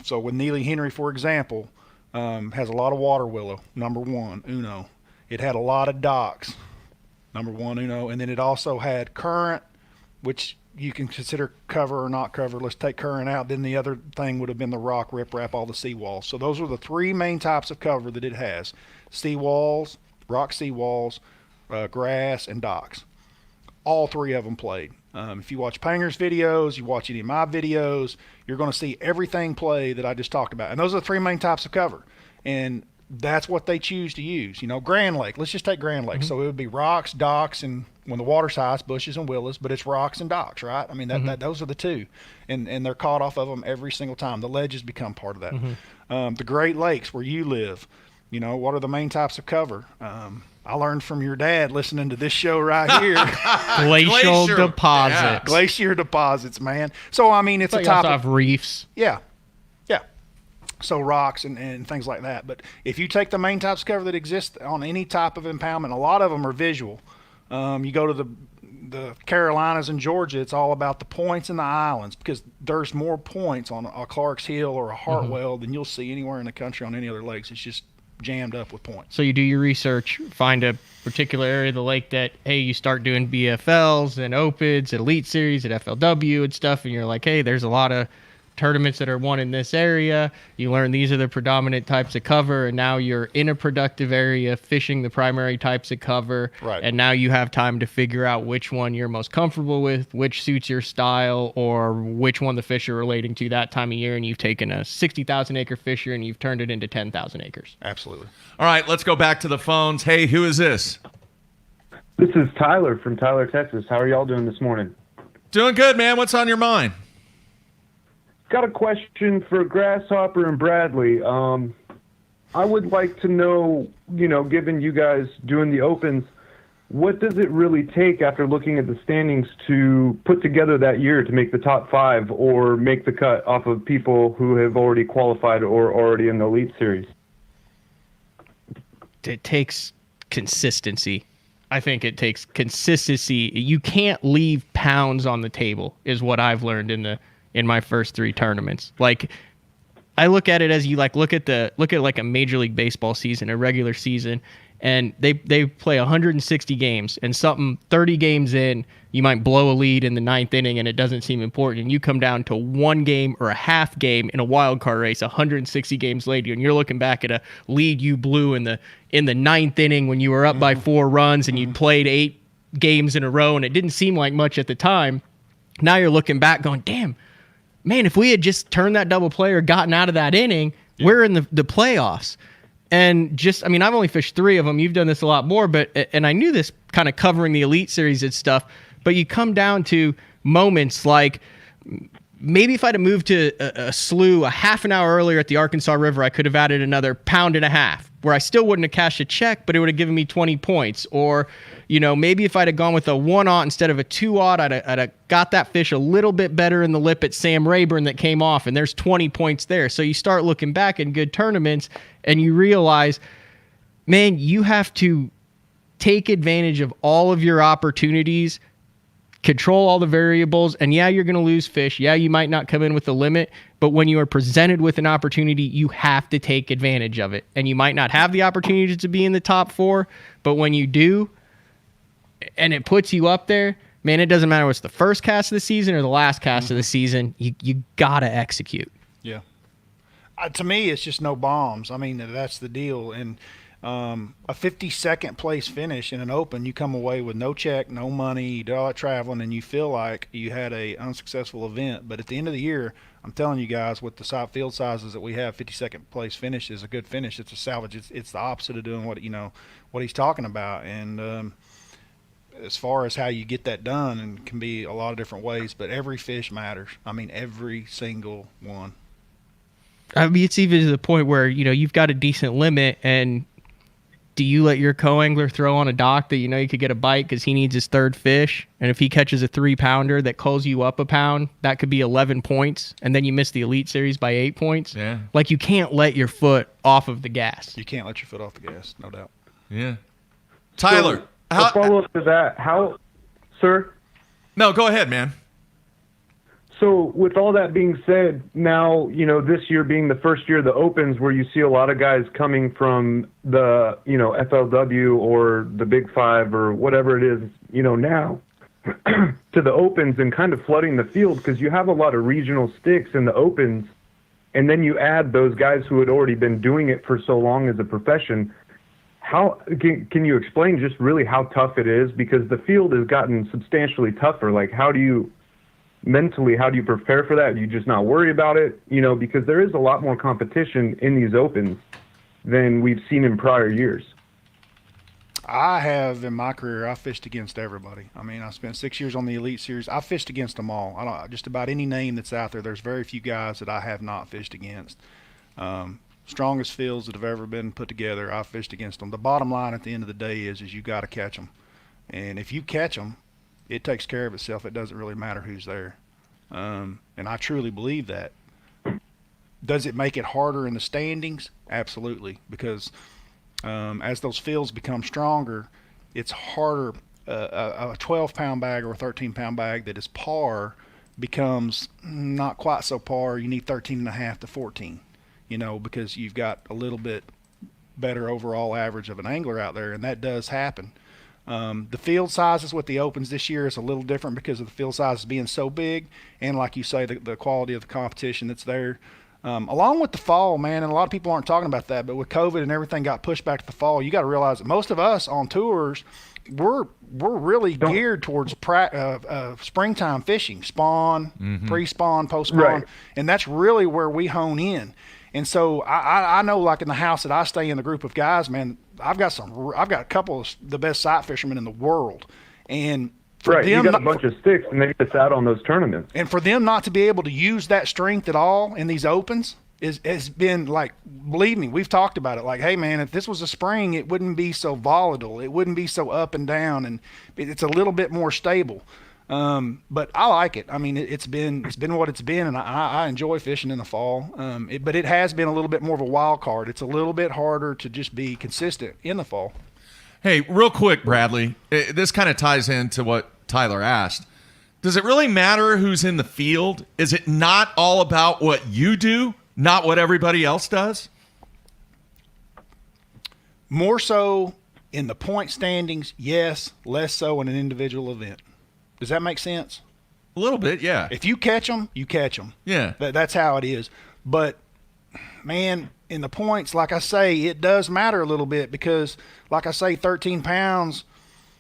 so with Neely Henry, for example, has a lot of water willow, number 1, uno. It had a lot of docks, number 1, uno. And then it also had current, which you can consider cover or not cover. Let's take current out. Then the other thing would have been the rock, riprap, all the seawalls. So those are the 3 main types of cover that it has: seawalls, rock seawalls, grass, and docks. All 3 of them played. If you watch Panger's videos, you watch any of my videos, you're going to see everything play that I just talked about. And those are the 3 main types of cover. And that's what they choose to use. Grand Lake, let's just take Grand Lake. So it would be rocks, docks, and when the water's high, it's bushes and willows, but it's rocks and docks, right? I mean, those are the 2. And they're caught off of them every single time. The ledges become part of that. The Great Lakes, where you live, what are the main types of cover? I learned from your dad listening to this show right here. Glacial deposit. Yeah. Glacier deposits, man. So, I mean, it's a topic. Off reefs. Yeah. So rocks and things like that. But if you take the main types of cover that exist on any type of impoundment, a lot of them are visual. You go to the Carolinas and Georgia, it's all about the points and the islands, because there's more points on a Clark's Hill or a Hartwell than you'll see anywhere in the country on any other lakes. It's just jammed up with points. So you do your research, find a particular area of the lake that, hey, you start doing BFLs and Opens and Elite Series at FLW and stuff, and you're like, hey, there's a lot of tournaments that are won in this area. You learn these are the predominant types of cover, and now you're in a productive area fishing the primary types of cover. Right. And now you have time to figure out which one you're most comfortable with, which suits your style, or which one the fish are relating to that time of year. And you've taken a 60,000 acre fisher and you've turned it into 10,000 acres. Absolutely. All right, let's go back to the phones. Hey, who is this? This is Tyler from Tyler, Texas. How are y'all doing this morning? Doing good, man. What's on your mind? Got a question for Grasshopper and Bradley. I would like to know, given you guys doing the Opens, what does it really take after looking at the standings to put together that year to make the top 5 or make the cut off of people who have already qualified or already in the Elite Series? It takes consistency. I think it takes consistency. You can't leave pounds on the table, is what I've learned in my first 3 tournaments. Like, I look at it as you look at like a Major League Baseball season, a regular season, and they play 160 games, and 30 games in, you might blow a lead in the 9th inning and it doesn't seem important, and you come down to 1 game or a half game in a wild card race 160 games later, and you're looking back at a lead you blew in the 9th inning when you were up by 4 runs and you'd played 8 games in a row and it didn't seem like much at the time. Now you're looking back going, damn, man, if we had just turned that double play or gotten out of that inning, we're in the playoffs. And I've only fished 3 of them. You've done this a lot more, and I knew this kind of covering the Elite Series and stuff, but you come down to moments like, maybe if I'd have moved to a slough a half an hour earlier at the Arkansas River, I could have added another 1.5 pounds. where I still wouldn't have cashed a check, but it would have given me 20 points. Or, you know, maybe if I'd have gone with a 1/0 instead of a 2/0, I'd have got that fish a little bit better in the lip at Sam Rayburn that came off, and there's 20 points there. So you start looking back in good tournaments and you realize, man, you have to take advantage of all of your opportunities, control all the variables, and yeah, you're going to lose fish. Yeah, you might not come in with a limit, but when you are presented with an opportunity, you have to take advantage of it. And you might not have the opportunity to be in the top 4, but when you do, and it puts you up there, man, it doesn't matter what's the first cast of the season or the last cast of the season, you got to execute. Yeah. To me, it's just no bombs. I mean, that's the deal. And a 52nd place finish in an open, you come away with no check, no money, you do all that traveling, and you feel like you had a unsuccessful event. But at the end of the year, I'm telling you guys, with the field sizes that we have, 52nd place finish is a good finish. It's a salvage. It's the opposite of doing what he's talking about. And as far as how you get that done, and can be a lot of different ways, but every fish matters. I mean, every single one. I mean, it's even to the point where, you know, you've got a decent limit, and do you let your co-angler throw on a dock that you know you could get a bite because he needs his 3rd fish? And if he catches a 3-pounder that calls you up a pound, that could be 11 points, and then you miss the Elite Series by 8 points. Yeah. Like, you can't let your foot off of the gas. You can't let your foot off the gas, no doubt. Yeah. Tyler, So, follow up to that, sir? No, go ahead, man. So with all that being said, now, you know, this year being the first year of the Opens where you see a lot of guys coming from the, you know, FLW or the Big Five or whatever it is, you know, now to the Opens and kind of flooding the field, because you have a lot of regional sticks in the Opens, and then you add those guys who had already been doing it for so long as a profession. How can you explain just really how tough it is? Because the field has gotten substantially tougher. Like, how do you prepare for that? Do you just not worry about it? You know, because there is a lot more competition in these Opens than we've seen in prior years. I have, in my career, I fished against everybody. I mean, I spent 6 years on the Elite Series. I fished against them all. Just about any name that's out there, there's very few guys that I have not fished against. Strongest fields that have ever been put together, I've fished against them. The bottom line at the end of the day is you got to catch them. And if you catch them, it takes care of itself. It doesn't really matter who's there. And I truly believe that. Does it make it harder in the standings? Absolutely. Because as those fields become stronger, it's harder. A 12-pound bag or a 13-pound bag that is par becomes not quite so par. You need 13.5 to 14, you know, because you've got a little bit better overall average of an angler out there, and that does happen. The field sizes with the Opens this year is a little different because of the field sizes being so big, and like you say, the quality of the competition that's there. Along with the fall, man, and a lot of people aren't talking about that, but with COVID and everything got pushed back to the fall, you got to realize that most of us on tours, we're really geared towards springtime fishing, spawn, pre-spawn, post-spawn, Right. and that's really where we hone in. And so I know, like in the house that I stay in, the group of guys, man, I've got a couple of the best sight fishermen in the world, and for Right, you them got a bunch of sticks, and they miss out on those tournaments. and for them not to be able to use that strength at all in these Opens has been like, believe me, we've talked about it. Like, hey man, if this was a spring, it wouldn't be so volatile. It wouldn't be so up and down, and it's a little bit more stable. But I like it. I mean, it's been what it's been, and I enjoy fishing in the fall. But it has been a little bit more of a wild card. It's a little bit harder to just be consistent in the fall. Hey, real quick, Bradley, this kind of ties into what Tyler asked. Does it really matter who's in the field? Is it not all about what you do, not what everybody else does? More so in the point standings, yes. Less so in an individual event. Does that make sense? A little bit, yeah. If you catch them, you catch them. Yeah. That's how it is. But, man, in the points, like I say, it does matter a little bit because, like I say, 13 pounds,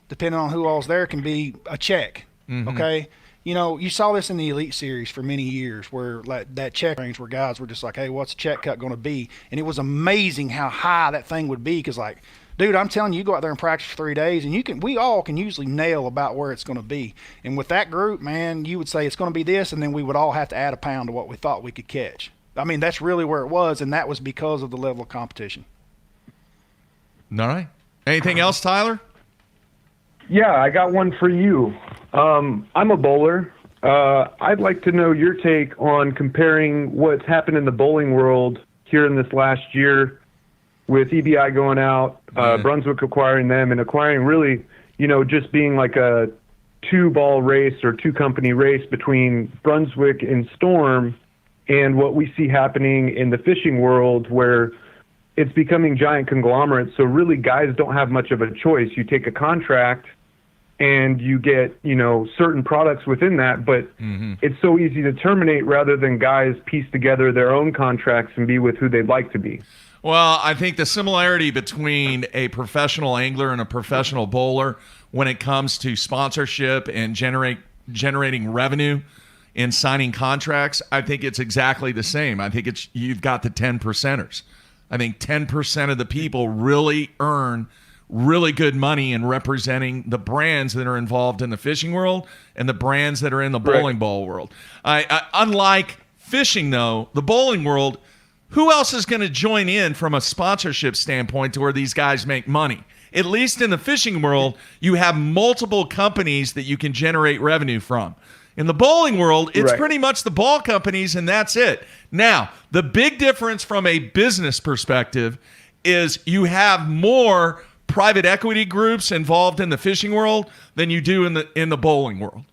depending on who all's there, can be a check, okay? You know, you saw this in the Elite Series for many years where like that check range where guys were just like, hey, what's the check cut going to be? And it was amazing how high that thing would be because, like, dude, I'm telling you, you go out there and practice for 3 days, and we all can usually nail about where it's going to be. And with that group, man, you would say it's going to be this, and then we would all have to add a pound to what we thought we could catch. I mean, that's really where it was, and that was because of the level of competition. All right. Anything else, Tyler? Yeah, I got one for you. I'm a bowler. I'd like to know your take on comparing what's happened in the bowling world here in this last year with EBI going out, Brunswick acquiring them, and acquiring really, just being like a two-ball race or two-company race between Brunswick and Storm, and what we see happening in the fishing world where it's becoming giant conglomerates. So really guys don't have much of a choice. You take a contract and you get, certain products within that, but it's so easy to terminate rather than guys piece together their own contracts and be with who they'd like to be. Well, I think the similarity between a professional angler and a professional bowler when it comes to sponsorship and generating revenue in signing contracts, I think it's exactly the same. I think you've got the 10 percenters. I think 10% of the people really earn really good money in representing the brands that are involved in the fishing world and the brands that are in the bowling ball world. Unlike fishing, though, the bowling world, who else is going to join in from a sponsorship standpoint to where these guys make money? At least in the fishing world, you have multiple companies that you can generate revenue from. In the bowling world, it's pretty much the ball companies, and that's it. Now, the big difference from a business perspective is you have more private equity groups involved in the fishing world than you do in the bowling world.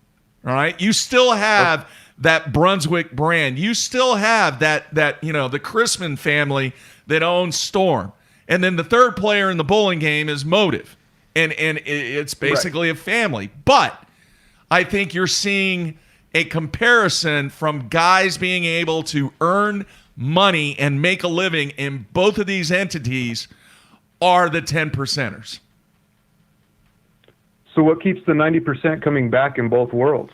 All right? You still have that Brunswick brand. You still have that the Chrisman family that owns Storm. And then the third player in the bowling game is Motive. And it's basically a family. But I think you're seeing a comparison from guys being able to earn money and make a living in both of these entities are the 10 percenters. So what keeps the 90% coming back in both worlds?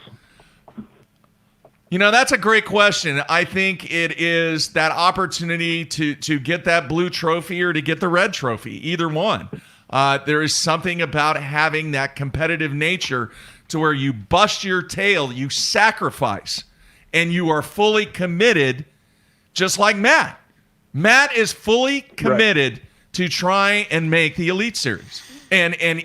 That's a great question. I think it is that opportunity to get that blue trophy or to get the red trophy, either one. There is something about having that competitive nature to where you bust your tail, you sacrifice, and you are fully committed, just like Matt. Matt is fully committed to try and make the Elite Series. And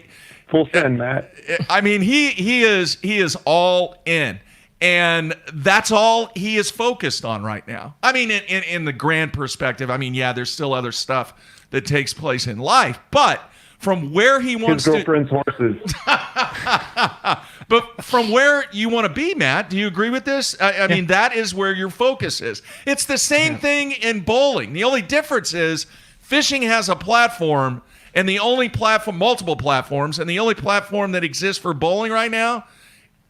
full send, Matt. I mean, he is all in. And that's all he is focused on right now. I mean, in the grand perspective, there's still other stuff that takes place in life, but from where he wants his girlfriend's horses. But from where you want to be, Matt, do you agree with this? I mean, that is where your focus is. It's the same thing in bowling. The only difference is fishing has a platform, and the only platform, multiple platforms, and the only platform that exists for bowling right now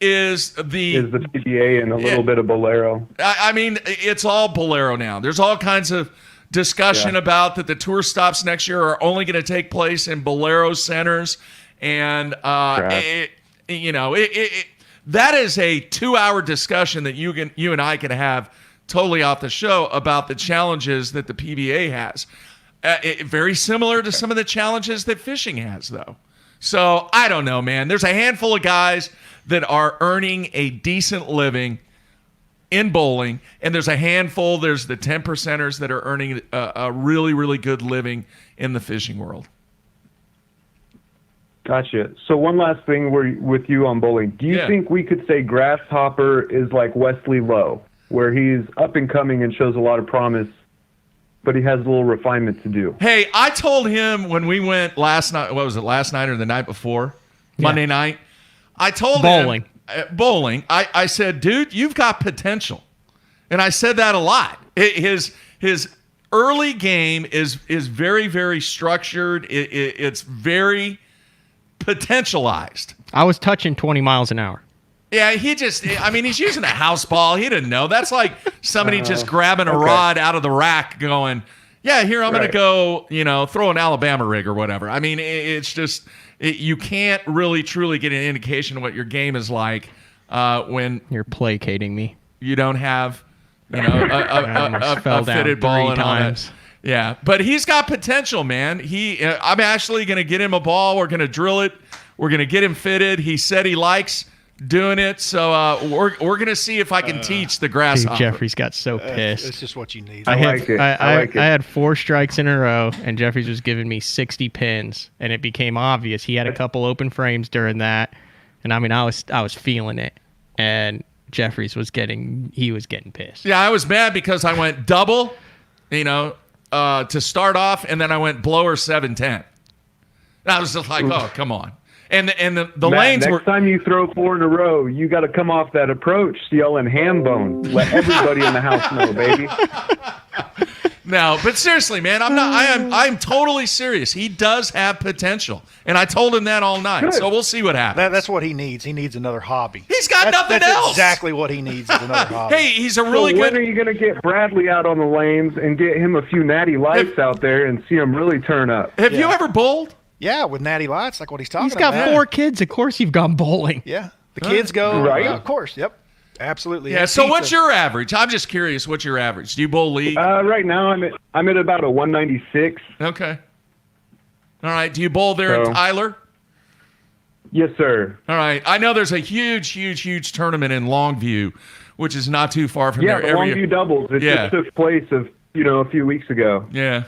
is the PBA and a little bit of Bolero. I mean, it's all Bolero now. There's all kinds of discussion about that the tour stops next year are only going to take place in Bolero centers. And, that is a 2-hour discussion that you and I can have totally off the show about the challenges that the PBA has. Very similar to some of the challenges that fishing has, though. So I don't know, man. There's a handful of guys that are earning a decent living in bowling, and there's the 10 percenters that are earning a really, really good living in the fishing world. Gotcha. So one last thing with you on bowling. Do you think we could say Grasshopper is like Wesley Lowe, where he's up and coming and shows a lot of promise, but he has a little refinement to do? Hey, I told him when we went last night, what was it, last night or the night before? Monday night. I told him, bowling. I said, dude, you've got potential. And I said that a lot. His early game is very, very structured. It's very potentialized. I was touching 20 miles an hour. Yeah, he's using a house ball. He didn't know. That's like somebody just grabbing a rod out of the rack going, yeah, here, I'm going to go, throw an Alabama rig or whatever. I mean, it's just, you can't really truly get an indication of what your game is like when you're placating me. You don't have, a fitted ball and all that. Yeah, but he's got potential, man. I'm actually going to get him a ball. We're going to drill it. We're going to get him fitted. He said he likes doing it. So we're gonna see if I can teach the grasshopper. Jeffrey's got so pissed. It's just what you need. I like it. I like it. had 4 strikes in a row, and Jeffries was giving me 60 pins, and it became obvious he had a couple open frames during that, and I mean I was feeling it, and Jeffries was getting pissed. Yeah, I was mad because I went double, to start off, and then I went blower 7-10. I was just like, oh, come on. And the Matt, lanes next time you throw 4 in a row, you got to come off that approach yelling ham bone. Let everybody in the house know, baby. No, but seriously, man, I'm totally serious. He does have potential, and I told him that all night. Good. So we'll see what happens. That's what he needs. He needs another hobby. He's got nothing that's else. Exactly what he needs is another hobby. Hey, he's a really good. When are you going to get Bradley out on the lanes and get him a few natty lights out there and see him really turn up? Have you ever bowled? Yeah, with natty lights, like what he's talking He's about. got 4 kids. Of course, you've gone bowling. Yeah, the kids go. Right. Of course. Yep. Absolutely. Yeah. And So pizza. what's your average? I'm just curious. What's your average? Do you bowl league? Right now, I'm at about a 196. Okay. All right. Do you bowl there in Tyler? Yes, sir. All right. I know there's a huge tournament in Longview, which is not too far from Yeah, there. the Longview doubles. It just took place a few weeks ago. Yeah.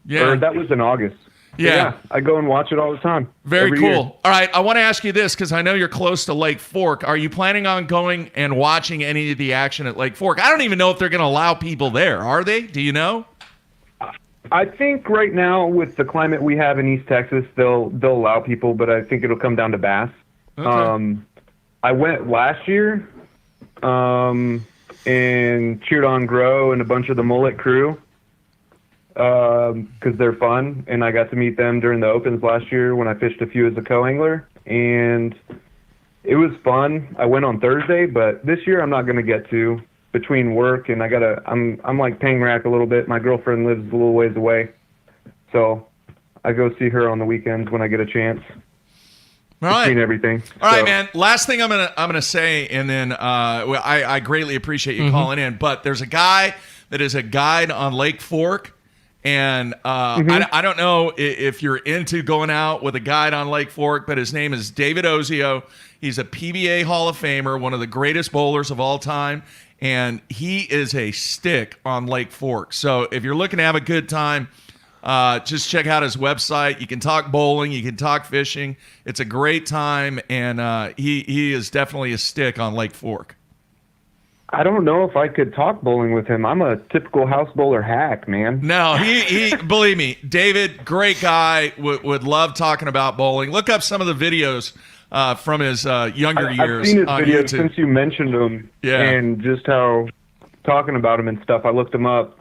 Yeah. Or that was in August. Yeah. I go and watch it all the time. Very every cool. year. All right, I want to ask you this because I know you're close to Lake Fork. Are you planning on going and watching any of the action at Lake Fork? I don't even know if they're going to allow people there. Are they? Do you know? I think right now with the climate we have in East Texas, they'll allow people, but I think it'll come down to bass. Okay. I went last year and cheered on Grow and a bunch of the mullet crew. Because they're fun, and I got to meet them during the opens last year when I fished a few as a co-angler, and it was fun. I went on Thursday, but this year I'm not going to get to between work and I'm like paying rack a little bit. My girlfriend lives a little ways away, so I go see her on the weekends when I get a chance. All right. Between everything. All right, man. Last thing I'm gonna say, and then I greatly appreciate you calling in. But there's a guy that is a guide on Lake Fork. And I don't know if you're into going out with a guide on Lake Fork, but his name is David Ozio. He's a PBA Hall of Famer, one of the greatest bowlers of all time, and he is a stick on Lake Fork. So if you're looking to have a good time, just check out his website. You can talk bowling, you can talk fishing. It's a great time, and he is definitely a stick on Lake Fork. I don't know if I could talk bowling with him. I'm a typical house bowler hack, man. No, he believe me, David, great guy, would love talking about bowling. Look up some of the videos from his younger years. I've seen his on videos YouTube. since you mentioned him, and just how talking about him and stuff. I looked him up.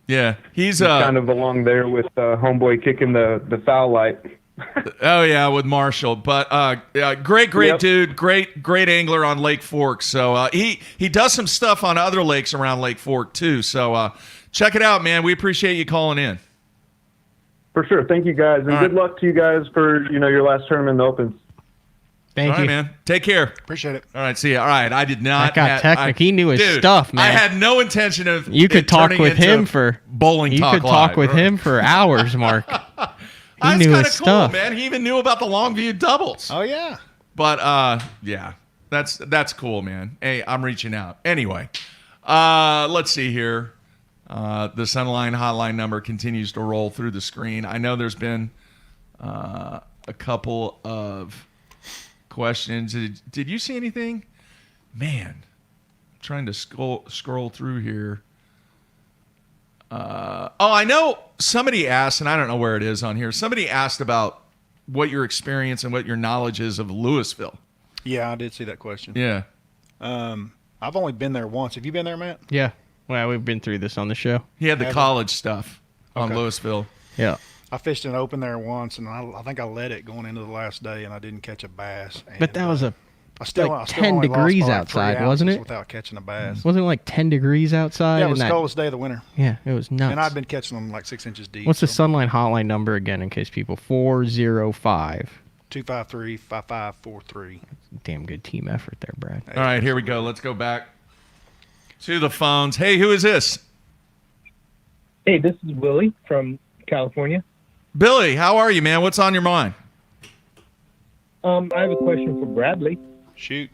Yeah, he's kind of along there with homeboy kicking the foul light. Oh yeah, with Marshall, but great dude, great angler on Lake Fork. So he does some stuff on other lakes around Lake Fork too. So check it out, man. We appreciate you calling in. For sure. Thank you guys, and good luck to you guys for your last tournament in the Opens. Thank you. All right, man. Take care. Appreciate it. All right, see you. All right, I did not. That got technical. He knew his stuff, man. I had no intention of. You could talk turning with into him for bowling. You talk could talk live. with him for hours, Mark. He That's knew kind his of cool, stuff. man. He even knew about the Longview doubles. Oh yeah. But yeah, that's cool, man. Hey, I'm reaching out. Anyway, let's see here. The Sunline hotline number continues to roll through the screen. I know there's been a couple of questions. Did you see anything? Man, I'm trying to scroll through here. I know somebody asked, and I don't know where it is on here. Somebody asked about what your experience and what your knowledge is of Louisville. Yeah, I did see that question. Yeah. I've only been there once. Have you been there, Matt? Yeah. Well, we've been through this on the show. He had the college stuff on Louisville. Yeah. I fished an open there once, and I think I let it going into the last day, and I didn't catch a bass. And, But that was I still 10 only lost degrees by like outside, 3 wasn't ounces it? Without catching a bass. Wasn't it like 10 degrees outside? Yeah, it was and the coldest day of the winter. Yeah, it was nuts. And I'd been catching them like 6 inches deep. What's the Sunline hotline number again in case people? 405 253-5543. Damn good team effort there, Brad. All right, here we go. Let's go back to the phones. Hey, who is this? Hey, this is Willie from California. Billy, how are you, man? What's on your mind? I have a question for Bradley. Shoot.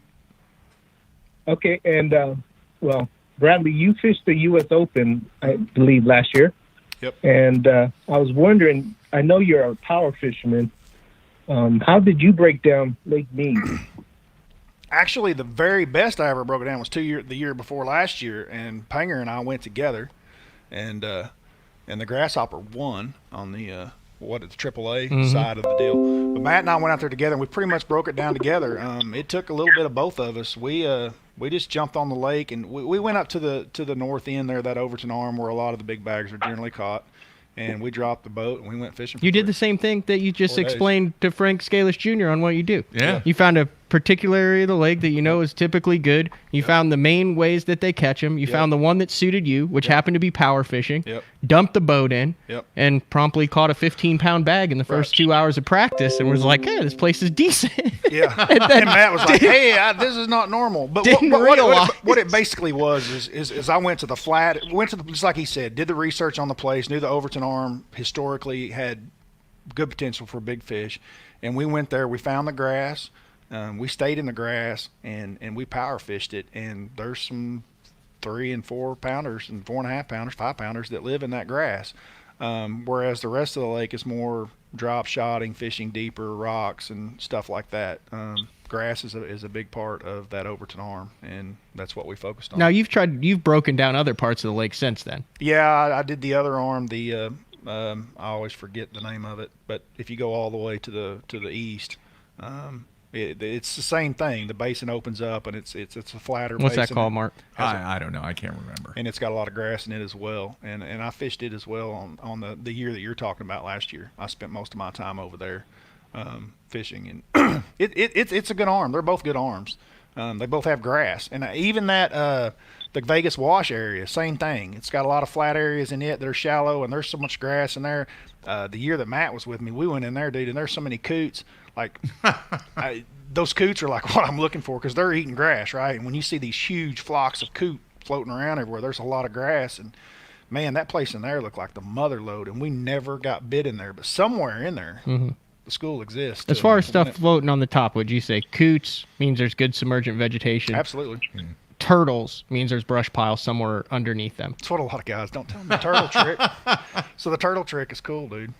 Okay, and well, Bradley, you fished the U.S. Open, I believe, last year. Yep. And I was wondering, I know you're a power fisherman. How did you break down Lake Mead? Actually, the very best I ever broke it down was the year before last year, and Panger and I went together, and the Grasshopper won on the the AAA side of the deal. But Matt and I went out there together, and we pretty much broke it down together. It took a little bit of both of us. We just jumped on the lake, and we went up to the north end there, that Overton Arm, where a lot of the big bags are generally caught. And we dropped the boat and we went fishing. You did the same thing that you just explained to Frank Scalish Jr. on what you do. Yeah. You found a particular area of the lake that you know is typically good. You found the main ways that they catch them. You found the one that suited you, which happened to be power fishing. Dumped the boat in and promptly caught a 15-pound bag in the first 2 hours of practice and was like, hey, this place is decent. Yeah. and Matt was like, hey, this is not normal. But what it basically was is I went to the flat, just like he said, did the research on the place, knew the Overton Arm historically had good potential for big fish. And we went there, we found the grass. We stayed in the grass and we power fished it, and there's some 3 and 4 pounders and 4.5 pounders, 5 pounders that live in that grass. Whereas the rest of the lake is more drop shotting, fishing deeper rocks and stuff like that. Grass is a big part of that Overton Arm, and that's what we focused on. Now you've broken down other parts of the lake since then. Yeah, I did the other arm. I always forget the name of it, but if you go all the way to the east. It's the same thing. The basin opens up, and it's a flatter basin. What's that called, Mark? I don't know. I can't remember. And it's got a lot of grass in it as well. And I fished it as well on the year that you're talking about last year. I spent most of my time over there fishing, and it's a good arm. They're both good arms. They both have grass, and even that the Vegas Wash area, same thing. It's got a lot of flat areas in it that are shallow, and there's so much grass in there. The year that Matt was with me, we went in there, dude, and there's so many coots. Like, those coots are like what I'm looking for, because they're eating grass, right? And when you see these huge flocks of coot floating around everywhere, there's a lot of grass. And, man, that place in there looked like the mother lode, and we never got bit in there. But somewhere in there, the school exists. As far as stuff floating on the top, would you say coots means there's good submergent vegetation? Absolutely. Turtles means there's brush piles somewhere underneath them. That's what a lot of guys don't tell them. The turtle trick. So the turtle trick is cool, dude.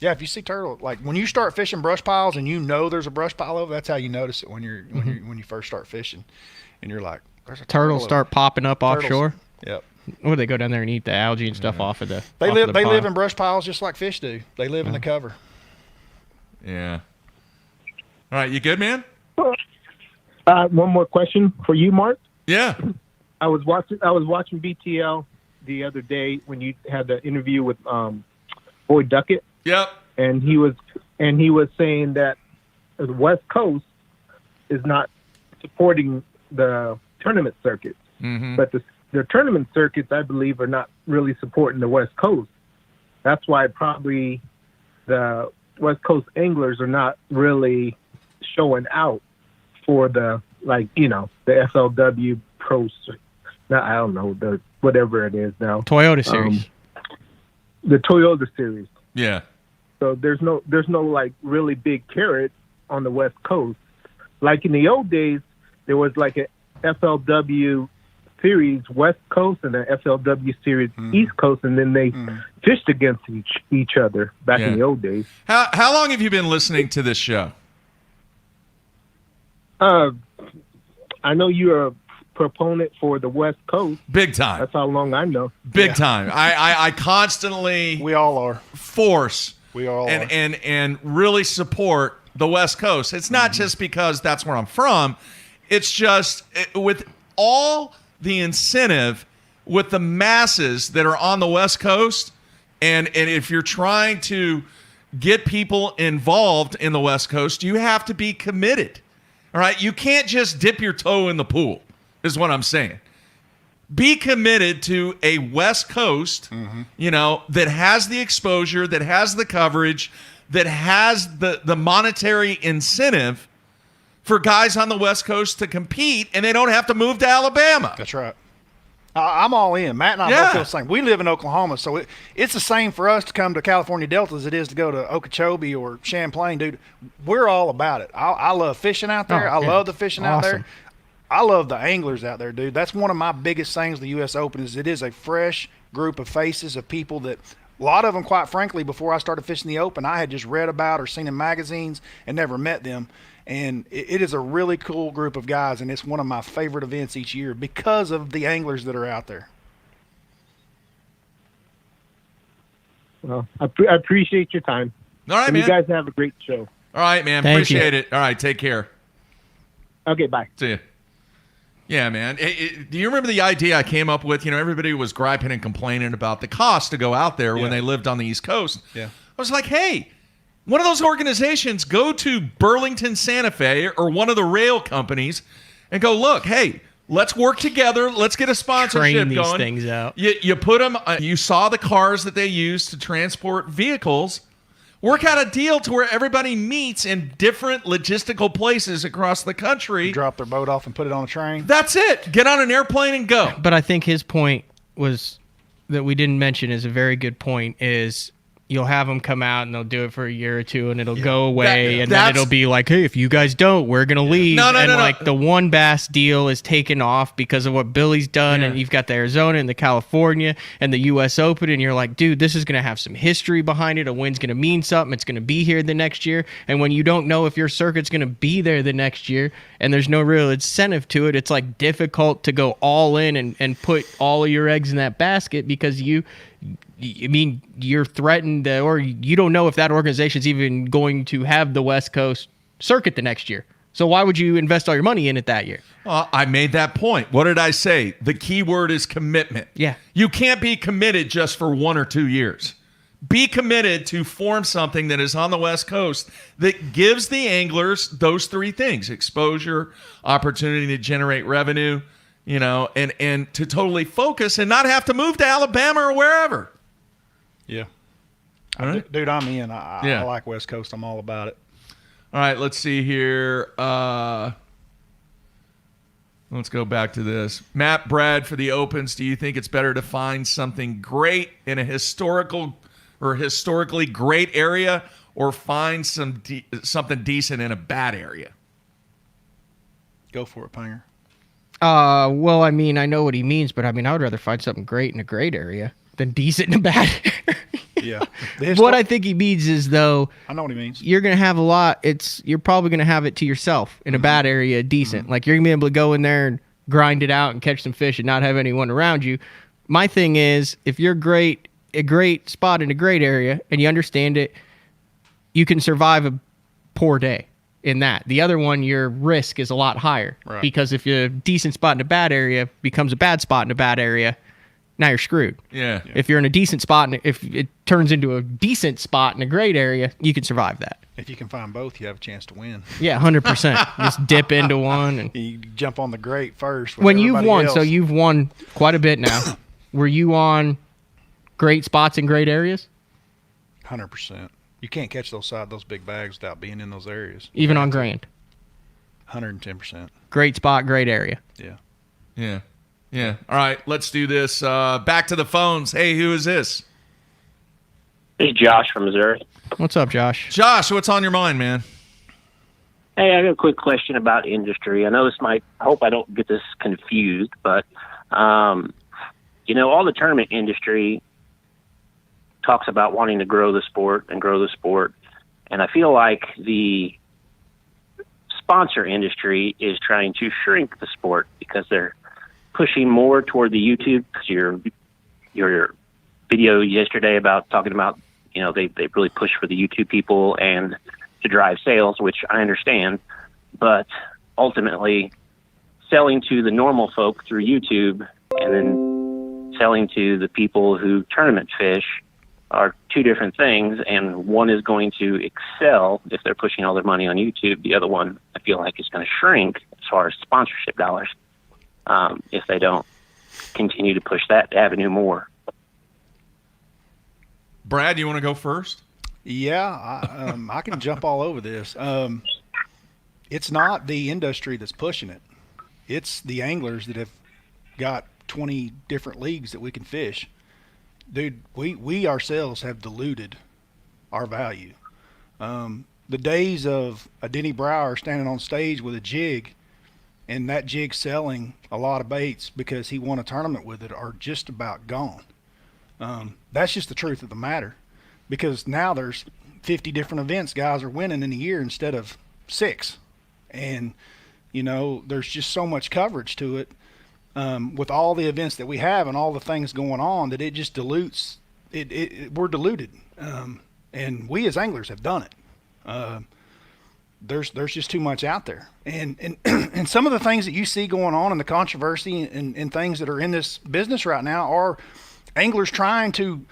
Yeah, if you see turtle, like when you start fishing brush piles and you know there's a brush pile over, that's how you notice it when you first start fishing, and you're like, "There's a turtles start popping up offshore." Yep. Or they go down there and eat the algae and stuff off of the. They live in brush piles just like fish do. They live in the cover. Yeah. All right, you good, man? One more question for you, Mark. Yeah. I was watching BTL the other day when you had the interview with Boyd Duckett. Yep. And he was saying that the West Coast is not supporting the tournament circuits, but the tournament circuits, I believe, are not really supporting the West Coast. That's why probably the West Coast anglers are not really showing out for the the FLW Pro. Now I don't know, the whatever it is now. Toyota Series. The Toyota Series. Yeah. So there's no like really big carrot on the West Coast. Like in the old days, there was like a FLW Series West Coast and a FLW Series East Coast, and then they fished against each other back in the old days. How long have you been listening to this show? I know you're a proponent for the West Coast. Big time. That's how long I know. Big time. I constantly we all are force we all and really support the West Coast. It's not just because that's where I'm from. It's just with all the incentive with the masses that are on the West Coast, and if you're trying to get people involved in the West Coast, you have to be committed. All right? You can't just dip your toe in the pool, is what I'm saying. Be committed to a West Coast, that has the exposure, that has the coverage, that has the monetary incentive for guys on the West Coast to compete, and they don't have to move to Alabama. That's right. I'm all in. Matt and I both feel the same. We live in Oklahoma, so it's the same for us to come to California Delta as it is to go to Okeechobee or Champlain, dude. We're all about it. I love fishing out there. I love the fishing out there. I love the anglers out there, dude. That's one of my biggest things. The U.S. Open is it is a fresh group of faces of people that a lot of them, quite frankly, before I started fishing the Open, I had just read about or seen in magazines and never met them. And it is a really cool group of guys, and it's one of my favorite events each year because of the anglers that are out there. Well, I appreciate your time. All right, and man. You guys have a great show. All right, man. Thank Appreciate you. it. All right, take care. Okay, bye. See you. Yeah, man. Do you remember the idea I came up with? You know, everybody was griping and complaining about the cost to go out there when they lived on the East Coast. Yeah. I was like, hey, one of those organizations, go to Burlington Santa Fe or one of the rail companies and go, look, hey, let's work together. Let's get a sponsorship Train these going. things out. You put them, you saw the cars that they use to transport vehicles. Work out a deal to where everybody meets in different logistical places across the country. Drop their boat off and put it on a train. That's it. Get on an airplane and go. But I think his point was that we didn't mention is a very good point is you'll have them come out and they'll do it for a year or two and it'll go away and then it'll be like, hey, if you guys don't, we're going to leave. No, like the one bass deal is taken off because of what Billy's done and you've got the Arizona and the California and the U.S. Open and you're like, dude, this is going to have some history behind it. A win's going to mean something. It's going to be here the next year. And when you don't know if your circuit's going to be there the next year and there's no real incentive to it, it's like difficult to go all in and put all of your eggs in that basket because you're threatened or you don't know if that organization's even going to have the West Coast circuit the next year. So why would you invest all your money in it that year? Well, I made that point. What did I say? The key word is commitment. Yeah. You can't be committed just for 1 or 2 years. Be committed to form something that is on the West Coast that gives the anglers those 3 things: exposure, opportunity to generate revenue, you know, and to totally focus and not have to move to Alabama or wherever. Yeah. All right. Dude, I'm in. I like West Coast. I'm all about it. All right, let's see here. Let's go back to this. Matt, Brad, for the Opens, do you think it's better to find something great in a historically great area or find something decent in a bad area? Go for it, Panger. Well, I mean, I know what he means, but I mean, I would rather find something great in a great area than decent in a bad area. Yeah. What I think he means is, though, I know what he means. You're going to have a lot. You're probably going to have it to yourself in a bad area, decent. Like, you're going to be able to go in there and grind it out and catch some fish and not have anyone around you. My thing is, if you're a great spot in a great area and you understand it, you can survive a poor day in that. The other one, your risk is a lot higher. Right. Because if a decent spot in a bad area becomes a bad spot in a bad area, now you're screwed. Yeah. If you're in a decent spot, and if it turns into a decent spot in a great area, you can survive that. If you can find both, you have a chance to win. Yeah, 100%. Just dip into one. And you jump on the great first. When you've won, else. so you've won quite a bit now. Were you on great spots in great areas? 100%. You can't catch those big bags without being in those areas. Even on Grand? 110%. Great spot, great area. Yeah. Yeah. Yeah. All right, let's do this. Back to the phones. Hey, who is this? This is Josh from Missouri. What's up, Josh? Josh, what's on your mind, man? Hey, I got a quick question about industry. I know I hope I don't get this confused, but, all the tournament industry talks about wanting to grow the sport. And I feel like the sponsor industry is trying to shrink the sport because they're pushing more toward the YouTube. Because your video yesterday about talking about, they really push for the YouTube people and to drive sales, which I understand. But ultimately, selling to the normal folk through YouTube and then selling to the people who tournament fish are two different things, and one is going to excel if they're pushing all their money on YouTube. The other one, I feel like, is going to shrink as far as sponsorship dollars if they don't continue to push that avenue more. Brad, you want to go first? Yeah, I can jump all over this. It's not the industry that's pushing it. It's the anglers that have got 20 different leagues that we can fish. Dude, we ourselves have diluted our value. The days of a Denny Brower standing on stage with a jig and that jig selling a lot of baits because he won a tournament with it are just about gone. That's just the truth of the matter, because now there's 50 different events guys are winning in a year instead of 6. And, you know, there's just so much coverage to it with all the events that we have and all the things going on that it just dilutes. We're diluted. And we as anglers have done it. There's just too much out there. And and some of the things that you see going on in the controversy and things that are in this business right now are anglers trying to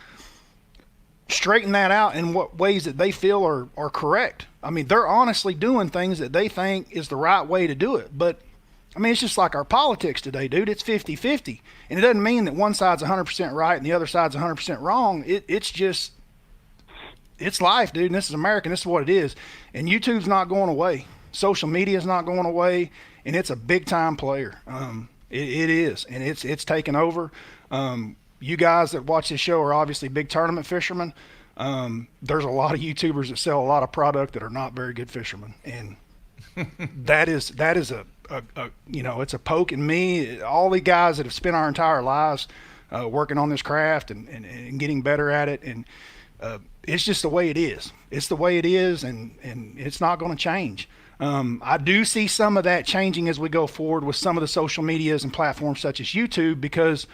straighten that out in what ways that they feel are correct. I mean, they're honestly doing things that they think is the right way to do it. But, I mean, it's just like our politics today, dude. It's 50-50. And it doesn't mean that one side's 100% right and the other side's 100% wrong. It's just, it's life, dude. And this is America, and this is what it is. And YouTube's not going away. Social media is not going away. And it's a big-time player. It is. And it's taken over. You guys that watch this show are obviously big tournament fishermen. There's a lot of YouTubers that sell a lot of product that are not very good fishermen, and that is a you know, it's a poke in me. All the guys that have spent our entire lives working on this craft and getting better at it, and it's just the way it is. It's the way it is, and it's not going to change. I do see some of that changing as we go forward with some of the social medias and platforms such as YouTube, because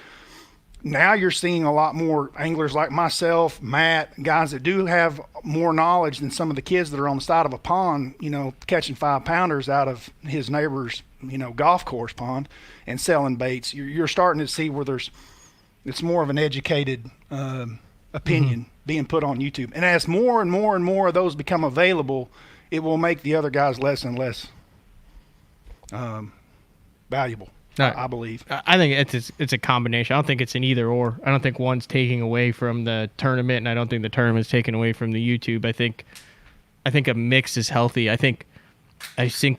now you're seeing a lot more anglers like myself, Matt, guys that do have more knowledge than some of the kids that are on the side of a pond, you know, catching 5-pounders out of his neighbor's, you know, golf course pond and selling baits. You're starting to see where it's more of an educated opinion being put on YouTube. And as more and more and more of those become available, it will make the other guys less and less valuable. I believe. I think it's a combination. I don't think it's an either or. I don't think one's taking away from the tournament, and I don't think the tournament's taking away from the YouTube. I think a mix is healthy. I think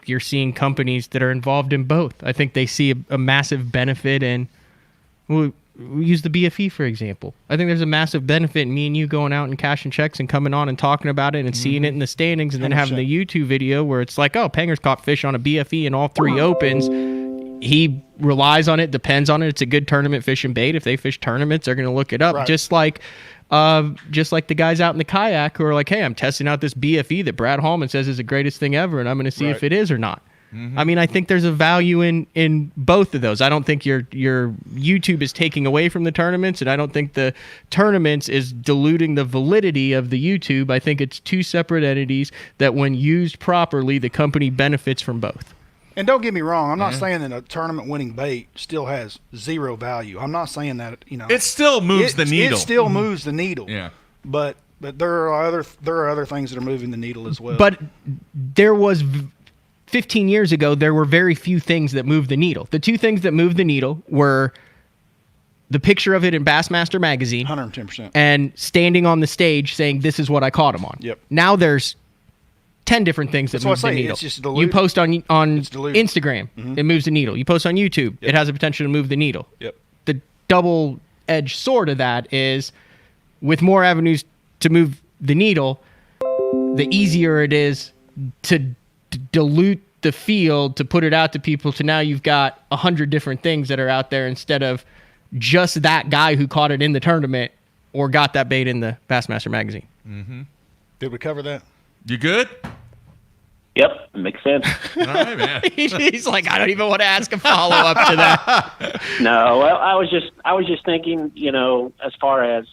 you're seeing companies that are involved in both. I think they see a massive benefit in. We use the BFE for example. I think there's a massive benefit in me and you going out and cashing checks and coming on and talking about it and seeing it in the standings, and then 100%. Having the YouTube video where it's like, oh, Panger's caught fish on a BFE in all 3 opens. He relies on it, depends on it. It's a good tournament fishing bait. If they fish tournaments, they're going to look it up. Right. Just like the guys out in the kayak who are like, hey, I'm testing out this BFE that Brad Hallman says is the greatest thing ever, and I'm going to see if it is or not. Mm-hmm. I mean, I think there's a value in both of those. I don't think your YouTube is taking away from the tournaments, and I don't think the tournaments is diluting the validity of the YouTube. I think it's 2 separate entities that when used properly, the company benefits from both. And don't get me wrong, I'm not saying that a tournament winning bait still has 0 value. I'm not saying that, you know. It still moves the needle. It still moves the needle. Yeah. But there are other things that are moving the needle as well. But there was 15 years ago, there were very few things that moved the needle. The 2 things that moved the needle were the picture of it in Bassmaster magazine, 110%, and standing on the stage saying, "This is what I caught him on." Yep. Now there's 10 different things that move the needle. It's just you post on Instagram, it moves the needle. You post on YouTube, it has the potential to move the needle. Yep. The double-edged sword of that is, with more avenues to move the needle, the easier it is to dilute the field, to put it out to people, to now you've got 100 different things that are out there instead of just that guy who caught it in the tournament or got that bait in the Bassmaster magazine. Mm-hmm. Did we cover that? You good? Yep, makes sense. All right, man. He's like, I don't even want to ask a follow up to that. No, well, I was just thinking, you know, as far as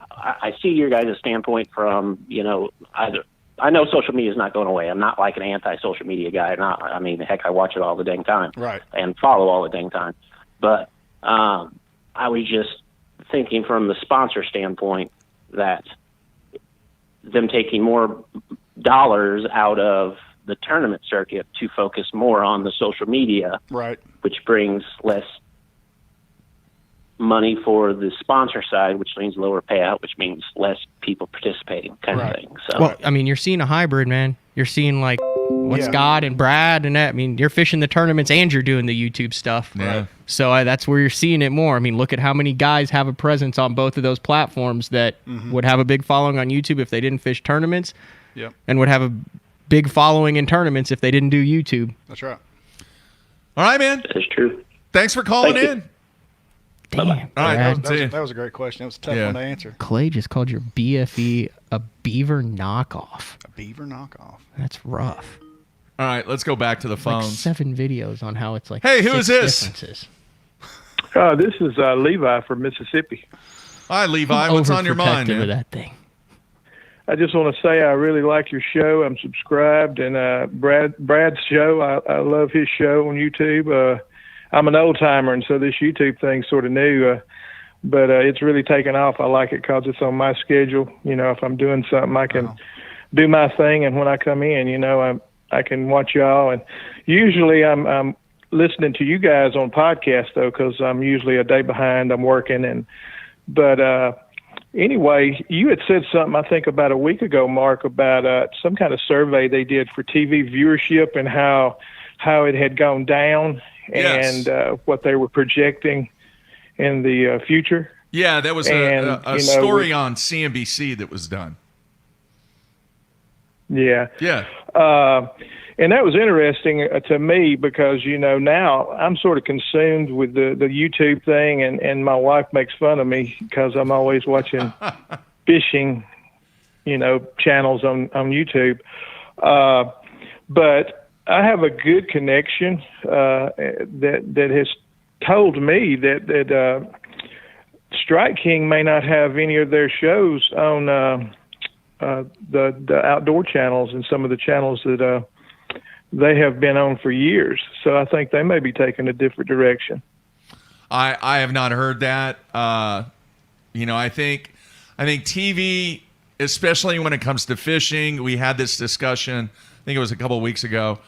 I see your guys' standpoint from, you know, I know social media is not going away. I'm not like an anti-social media guy. I mean, heck, I watch it all the dang time, right, and follow all the dang time. But I was just thinking from the sponsor standpoint that them taking more dollars out of the tournament circuit to focus more on the social media, right, which brings less money for the sponsor side, which means lower payout, which means less people participating, kind of thing. So, well, I mean, you're seeing a hybrid, man. You're seeing like Scott and Brad and that. I mean, you're fishing the tournaments and you're doing the YouTube stuff. Yeah. So that's where you're seeing it more. I mean, look at how many guys have a presence on both of those platforms that would have a big following on YouTube if they didn't fish tournaments, yep, and would have a big following in tournaments if they didn't do YouTube. That's right. All right, man. That's true. Thanks for calling Thank you. in. Damn, All right, Brad. That was a great question. That was a tough Yeah. one to answer. Clay just called your BFE a beaver knockoff. A beaver knockoff. That's rough. All right, let's go back to the Like phones. 7 videos on how it's like. Hey, who 6 is this? differences. This is Levi from Mississippi. Hi, Levi. What's on your mind, Overprotective of man? that thing. I just want to say I really like your show. I'm subscribed, and Brad's show. I love his show on YouTube. I'm an old timer, and so this YouTube thing's sort of new, but it's really taken off. I like it because it's on my schedule. You know, if I'm doing something, I can do my thing, and when I come in, you know, I can watch y'all. And usually I'm listening to you guys on podcast though, because I'm usually a day behind. I'm working, but anyway, you had said something, I think, about a week ago, Mark, about some kind of survey they did for TV viewership and how it had gone down Yes. and what they were projecting in the future. Yeah, that was a story on CNBC that was done. Yeah. Yeah. And that was interesting to me because, you know, now I'm sort of consumed with the YouTube thing, and my wife makes fun of me because I'm always watching fishing, you know, channels on YouTube. But I have a good connection that has told me that Strike King may not have any of their shows on the outdoor channels and some of the channels that they have been on for years. So I think they may be taking a different direction. I have not heard that. You know, I think TV, especially when it comes to fishing, we had this discussion, I think it was a couple of weeks ago.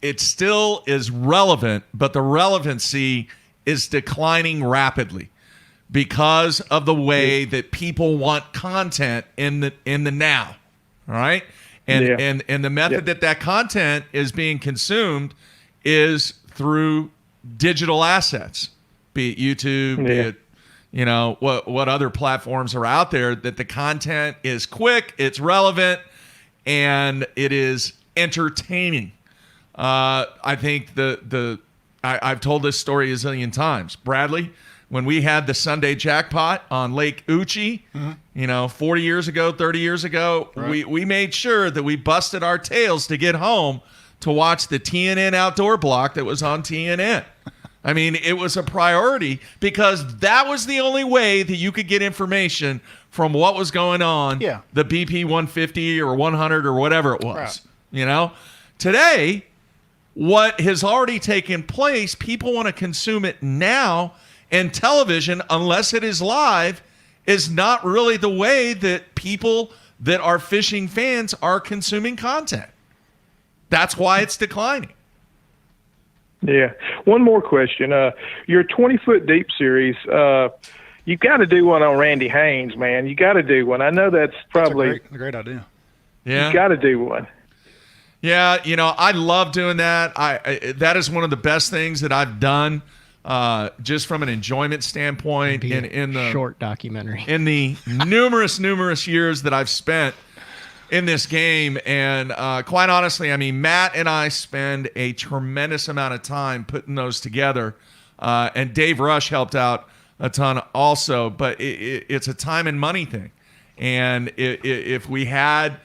It still is relevant, but the relevancy is declining rapidly because of the way that people want content in the now. All right? And the method that content is being consumed is through digital assets, be it YouTube, be it, you know, what other platforms are out there, that the content is quick, it's relevant, and it is entertaining. I think I've told this story a zillion times. Bradley, when we had the Sunday jackpot on Lake Uchi, you know, 40 years ago, 30 years ago, we made sure that we busted our tails to get home to watch the TNN outdoor block that was on TNN. I mean, it was a priority because that was the only way that you could get information from what was going on, the BP 150 or 100 or whatever it was. Right. You know, today, what has already taken place, people want to consume it now, and television, unless it is live, is not really the way that people that are fishing fans are consuming content. That's why it's declining. Yeah. One more question. Your 20-foot deep series, you've got to do one on Randy Haynes, man. You got to do one. I know that's probably a great idea. Yeah. You got to do one. Yeah, you know, I love doing that. That is one of the best things that I've done, just from an enjoyment standpoint. In the short documentary, in the numerous years that I've spent in this game, and quite honestly, I mean, Matt and I spend a tremendous amount of time putting those together, and Dave Rush helped out a ton also. But it's a time and money thing, and if we had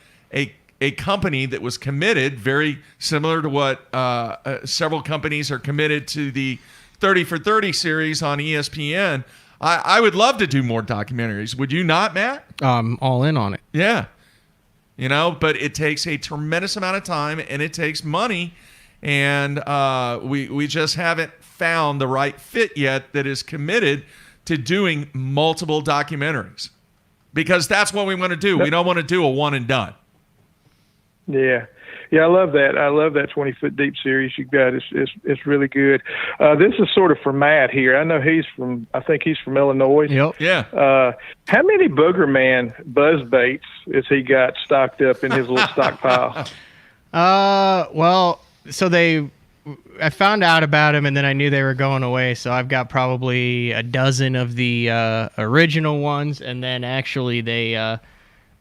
a company that was committed, very similar to what several companies are committed to the 30 for 30 series on ESPN, I would love to do more documentaries. Would you not, Matt? I'm all in on it. Yeah. You know, but it takes a tremendous amount of time and it takes money, and we just haven't found the right fit yet that is committed to doing multiple documentaries, because that's what we want to do. We don't want to do a one and done. Yeah. Yeah, I love that. I love that 20-foot deep series you got. It's really good. This is sort of for Matt here. I know I think he's from Illinois. Yep. Yeah. How many Booger Man buzz baits has he got stocked up in his little stockpile? Well, so I found out about them, and then I knew they were going away. So I've got probably a dozen of the original ones, and then actually they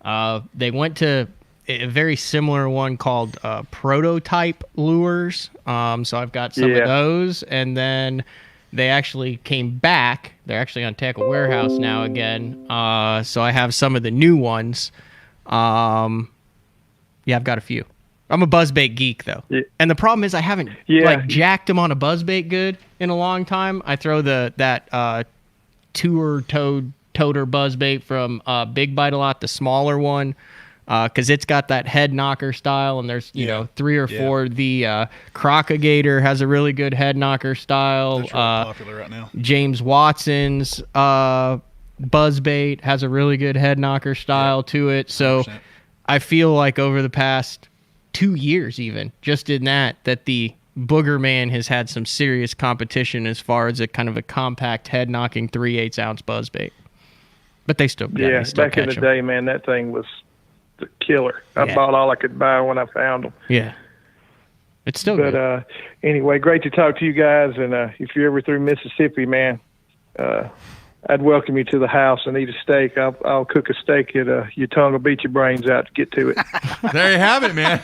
went to a very similar one called Prototype Lures. So I've got some of those, and then they actually came back. They're actually on Tackle Warehouse now again. So I have some of the new ones. Yeah, I've got a few. I'm a buzzbait geek though, and the problem is I haven't like jacked them on a buzzbait good in a long time. I throw that tour toter buzzbait from Big Bite a lot, the smaller one, because it's got that head knocker style, and there's you know 3 or 4. The Crocagator has a really good head knocker style. That's really popular right now. James Watson's buzzbait has a really good head knocker style to it. So 100%. I feel like over the past 2 years, even just in that the Booger Man has had some serious competition as far as a kind of a compact head knocking 3/8 ounce buzzbait. But they still they still back in the catch 'em. day, man, that thing was the killer. I bought all I could buy when I found them. Yeah, it's still good. But anyway, great to talk to you guys. And if you're ever through Mississippi, man, I'd welcome you to the house and eat a steak. I'll cook a steak at your tongue will beat your brains out to get to it. There you have it, man.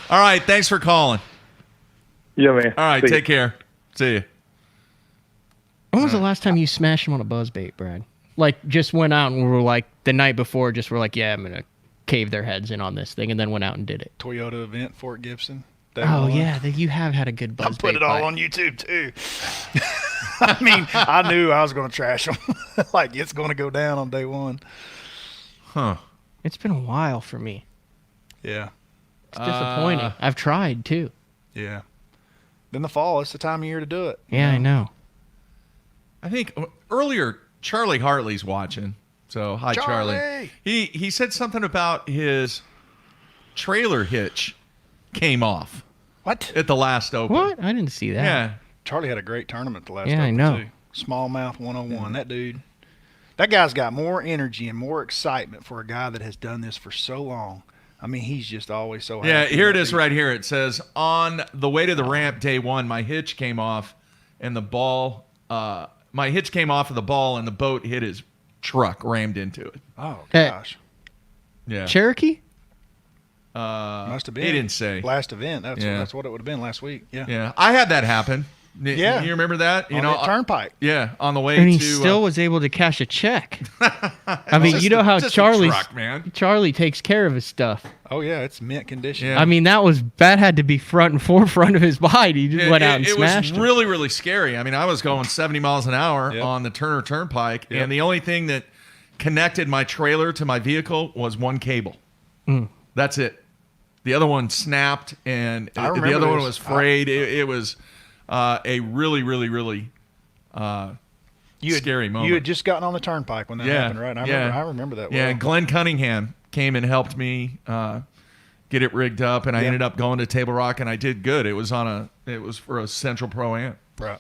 All right, thanks for calling. Yeah, man. All right, See take you. care. See you. when was the last time you smashed them on a buzzbait, Brad? Like, just went out and were like, the night before, just were like, yeah, I'm going to cave their heads in on this thing, and then went out and did it. Toyota event, Fort Gibson. Oh, yeah, you have had a good buzzbait. I put it all on YouTube, too. I mean, I knew I was going to trash them. Like, it's going to go down on day one. Huh. It's been a while for me. Yeah. It's disappointing. I've tried, too. Yeah. Then the fall, it's the time of year to do it. Yeah, I know. I think earlier, Charlie Hartley's watching. So, hi, Charlie. He said something about his trailer hitch came off. What? At the last Open. What? I didn't see that. Yeah. Charlie had a great tournament the last Yeah, I Open, know. too. Smallmouth 101. That dude, that guy's got more energy and more excitement for a guy that has done this for so long. I mean, he's just always so happy. Yeah, here it is right here. It says, on the way to the ramp day one, my hitch came off and the ball, my hitch came off of the ball and the boat hit his truck, rammed into it. Oh, gosh. Yeah. Cherokee? Must have been. He didn't say. Last event. That's what it would have been last week. Yeah. Yeah. I had that happen. Yeah. You remember that? You On know, that turnpike. Yeah, on the way And he to still was able to cash a check. I mean, you know how just a Charlie truck, man. Charlie takes care of his stuff. Oh, yeah, it's mint condition. Yeah. I mean, that had to be front and forefront of his mind. He just went out and smashed it was it. really, really scary. I mean, I was going 70 miles an hour on the Turner Turnpike, and the only thing that connected my trailer to my vehicle was one cable. That's it. The other one snapped, and the other one was frayed. It was a really, really, really scary moment. You had just gotten on the turnpike when that happened, right? I remember that well. Yeah, Glenn Cunningham came and helped me get it rigged up, and I ended up going to Table Rock, and I did good. It was for a Central Pro-Am. Right.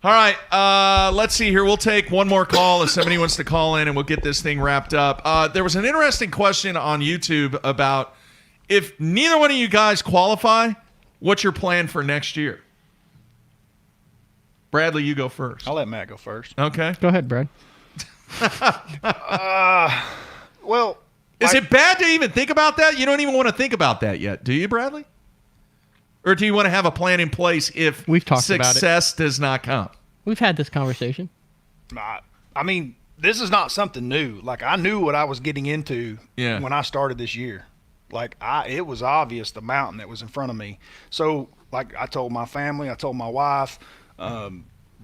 All right, let's see here. We'll take one more call if somebody wants to call in, and we'll get this thing wrapped up. There was an interesting question on YouTube about if neither one of you guys qualify, what's your plan for next year? Bradley, you go first. I'll let Matt go first. Okay. Go ahead, Brad. Well, is it bad to even think about that? You don't even want to think about that yet, do you, Bradley? Or do you want to have a plan in place if We've talked about it. success does not come? We've had this conversation. I mean, this is not something new. Like, I knew what I was getting into when I started this year. Like, it was obvious the mountain that was in front of me. So, like, I told my family, I told my wife,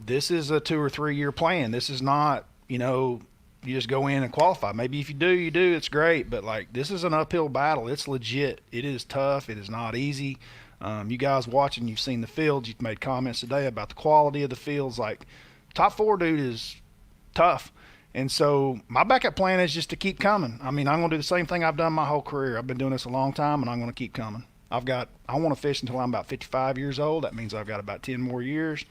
this is a 2 or 3 year plan. This is not, you just go in and qualify. Maybe if you do, you do. It's great. But, like, this is an uphill battle. It's legit. It is tough. It is not easy. You guys watching, you've seen the fields. You've made comments today about the quality of the fields. Like, top 4, dude, is tough. And so my backup plan is just to keep coming. I mean, I'm going to do the same thing I've done my whole career. I've been doing this a long time, and I'm going to keep coming. I want to fish until I'm about 55 years old. That means I've got about 10 more years.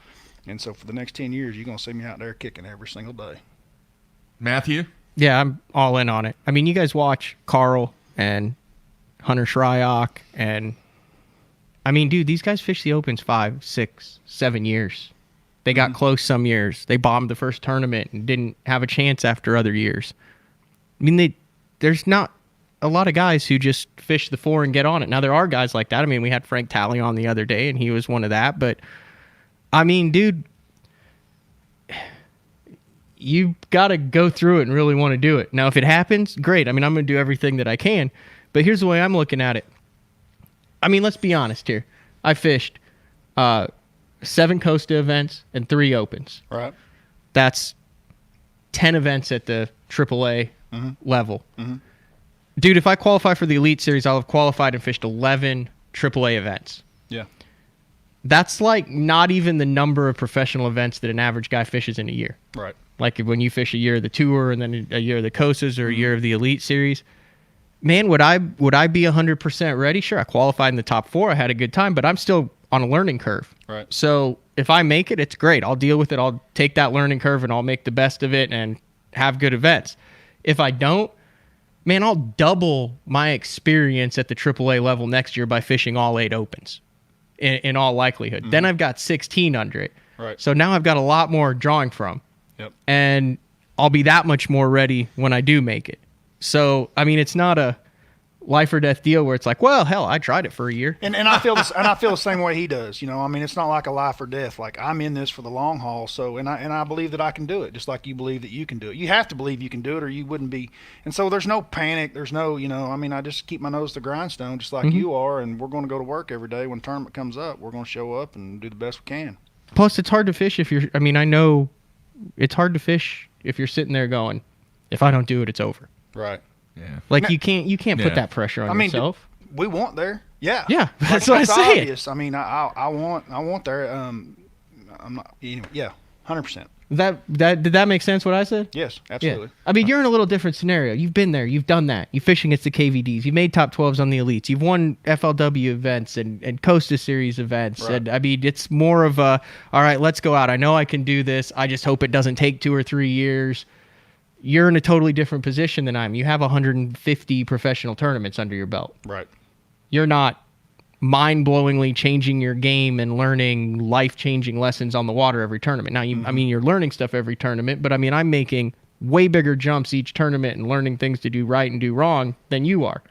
And so for the next 10 years, you're going to see me out there kicking every single day. Matthew? Yeah, I'm all in on it. I mean, you guys watch Carl and Hunter Shryock, and I mean, dude, these guys fish the Opens 5, 6, 7 years. They got close some years. They bombed the first tournament and didn't have a chance after other years. I mean, there's not a lot of guys who just fish the 4 and get on it. Now, there are guys like that. I mean, we had Frank Talley on the other day, and he was one of that. But, I mean, dude, you got to go through it and really want to do it. Now, if it happens, great. I mean, I'm going to do everything that I can. But here's the way I'm looking at it. I mean, let's be honest here. I fished 7 Costa events and 3 Opens. Right. That's 10 events at the AAA level. Mm-hmm. Dude, if I qualify for the Elite Series, I'll have qualified and fished 11 AAA events. Yeah. That's like not even the number of professional events that an average guy fishes in a year. Right. Like when you fish a year of the Tour and then a year of the Costas or a year of the Elite Series. Man, would I be 100% ready? Sure, I qualified in the top 4. I had a good time, but I'm still on a learning curve. Right. So if I make it, it's great. I'll deal with it. I'll take that learning curve and I'll make the best of it and have good events. If I don't, man, I'll double my experience at the AAA level next year by fishing all 8 Opens in all likelihood. Then I've got 16 under it. Right. So now I've got a lot more drawing from. Yep. And I'll be that much more ready when I do make it. So, I mean, it's not a life or death deal where it's like, well, hell, I tried it for a year. And I feel the same way he does. You know, I mean, it's not like a life or death. Like, I'm in this for the long haul. So, and I believe that I can do it, just like you believe that you can do it. You have to believe you can do it, or you wouldn't be. And so, there's no panic. There's no, you know, I mean, I just keep my nose to the grindstone, just like you are. And we're going to go to work every day when tournament comes up. We're going to show up and do the best we can. Plus, it's hard to fish if you're. I mean, I know it's hard to fish if you're sitting there going, if I don't do it, it's over. Right. Yeah. Like you can't put that pressure on yourself. We want there. Yeah. Yeah. That's what I say. Obvious. I mean, I want there. I'm not. Anyway, yeah. 100%. Did that make sense? What I said? Yes, absolutely. Yeah. I mean, you're in a little different scenario. You've been there. You've done that. You're fishing against the KVDs. You've made top 12s on the elites. You've won FLW events and Costa Series events. Right. And I mean, it's more of a, all right, let's go out. I know I can do this. I just hope it doesn't take 2 or 3 years. You're in a totally different position than I am. You have 150 professional tournaments under your belt. Right. You're not mind-blowingly changing your game and learning life-changing lessons on the water every tournament. Now, I mean, you're learning stuff every tournament, but I mean, I'm making way bigger jumps each tournament and learning things to do right and do wrong than you are.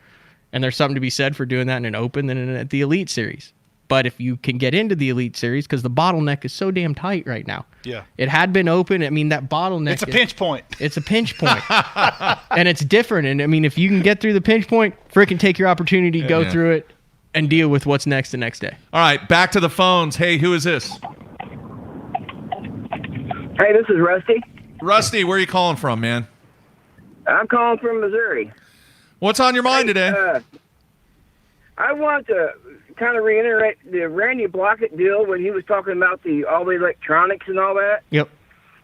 And there's something to be said for doing that in an Open than at the Elite Series. But if you can get into the Elite Series, because the bottleneck is so damn tight right now. Yeah. It had been open. I mean, that bottleneck. It's a pinch point. It's a pinch point. And it's different. And I mean, if you can get through the pinch point, frickin' take your opportunity, go through it, and deal with what's next the next day. All right, back to the phones. Hey, who is this? Hey, this is Rusty. Rusty, where are you calling from, man? I'm calling from Missouri. What's on your mind today? I want to kind of reiterate the Randy Blockett deal when he was talking about all the electronics and all that. Yep.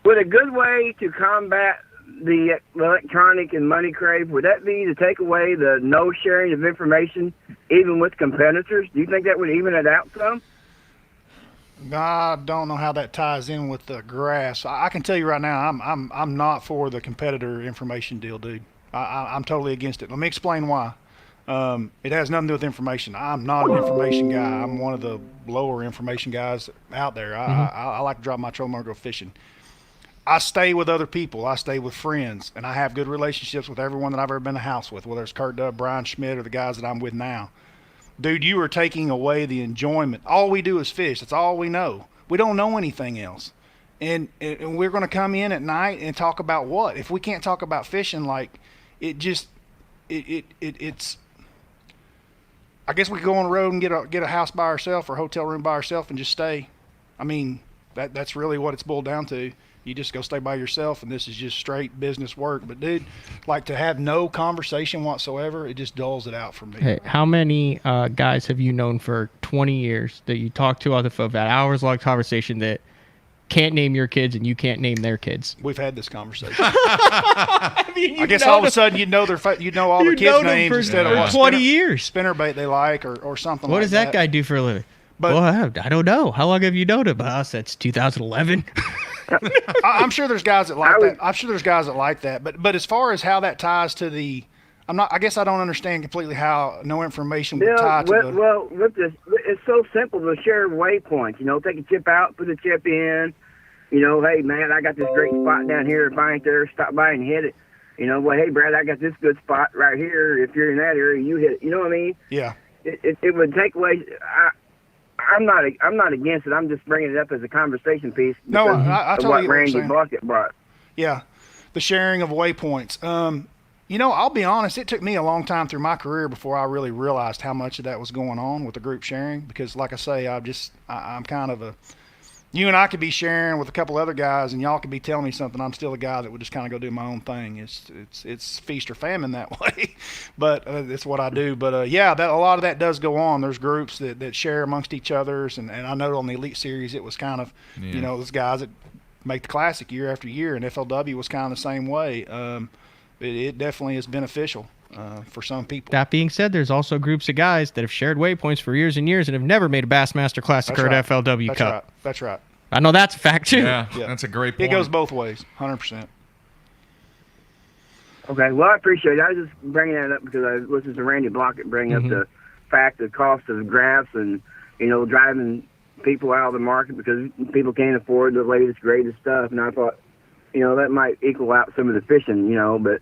Would a good way to combat the electronic and money crave, would that be to take away the no sharing of information even with competitors? Do you think that would even it out some? I don't know how that ties in with the grass. I can tell you right now, I'm not for the competitor information deal, dude. I'm totally against it. Let me explain why. It has nothing to do with information. I'm not an information guy. I'm one of the lower information guys out there. I like to drop my trolling motor and go fishing. I stay with other people. I stay with friends, and I have good relationships with everyone that I've ever been in a house with, whether it's Kurt Dove, Brian Schmidt, or the guys that I'm with now. Dude, you are taking away the enjoyment. All we do is fish. That's all we know. We don't know anything else. And we're going to come in at night and talk about what? If we can't talk about fishing, like, it's I guess we could go on the road and get a house by ourselves or a hotel room by ourselves and just stay. I mean, that's really what it's boiled down to. You just go stay by yourself, and this is just straight business work. But, dude, like to have no conversation whatsoever, it just dulls it out for me. Hey, how many guys have you known for 20 years that you talk to on the phone, that hours-long conversation that can't name your kids and you can't name their kids? We've had this conversation. I guess all of a sudden you'd know all the kids' names instead of what 20 years spinnerbait they like or something. What does that guy do for a living? But, well, I don't know. How long have you known him? Us, that's 2011. I'm sure there's guys that like that. I'm sure there's guys that like that. But as far as how that ties to the, I guess I don't understand completely how no information would tie to the. Well, with this, it's so simple to share waypoints. You know, take a chip out, put a chip in. You know, hey man, I got this great spot down here. If I ain't there, stop by and hit it. You know, well, hey, Brad, I got this good spot right here. If you're in that area, you hit it. You know what I mean? Yeah. It would take away. I'm not against it. I'm just bringing it up as a conversation piece. No, I of totally what get what you're Randy saying. Bucket brought. Yeah, the sharing of waypoints. You know, I'll be honest, it took me a long time through my career before I really realized how much of that was going on with the group sharing, because like I say, I'm kind of you and I could be sharing with a couple other guys and y'all could be telling me something. I'm still a guy that would just kind of go do my own thing. It's feast or famine that way, but it's what I do. But yeah, a lot of that does go on. There's groups that share amongst each others, and I know on the Elite Series it was kind of, you know, those guys that make the Classic year after year, and FLW was kind of the same way. It definitely is beneficial for some people. That being said, there's also groups of guys that have shared waypoints for years and years and have never made a Bassmaster Classic or an FLW Cup. Right. That's right. I know that's a fact, too. Yeah, that's a great point. It goes both ways, 100%. Okay, well, I appreciate it. I was just bringing that up because I listened to Randy Blockett bring up the fact of cost of graphs and, you know, driving people out of the market because people can't afford the latest, greatest stuff. And I thought, you know, that might equal out some of the fishing, you know, but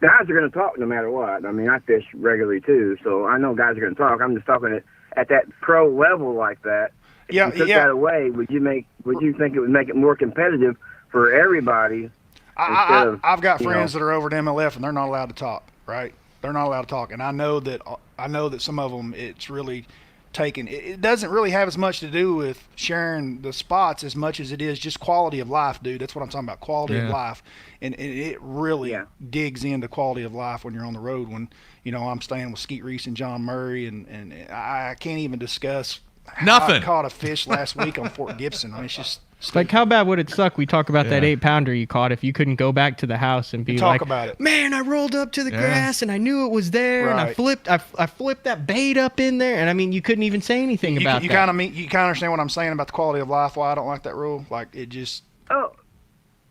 guys are going to talk no matter what. I mean, I fish regularly too, so I know guys are going to talk. I'm just talking at that pro level like that. If you took that away, would you think it would make it more competitive for everybody? I've got friends that are over at MLF and they're not allowed to talk, right? They're not allowed to talk, and I know that some of them it's really taken. It doesn't really have as much to do with sharing the spots as much as it is just quality of life, dude. That's what I'm talking about, quality of life. And it really digs into quality of life when you're on the road. When, you know, I'm staying with Skeet Reese and John Murray, and I can't even discuss how I caught a fish last week on Fort Gibson. I mean, it's just like, how bad would it suck? We talk about that 8-pounder you caught if you couldn't go back to the house and be talk about it. Man, I rolled up to the grass and I knew it was there, and I flipped that bait up in there, and I mean, you couldn't even say anything about you that. You kind of understand what I'm saying about the quality of life, why I don't like that rule? Like, it just... Oh,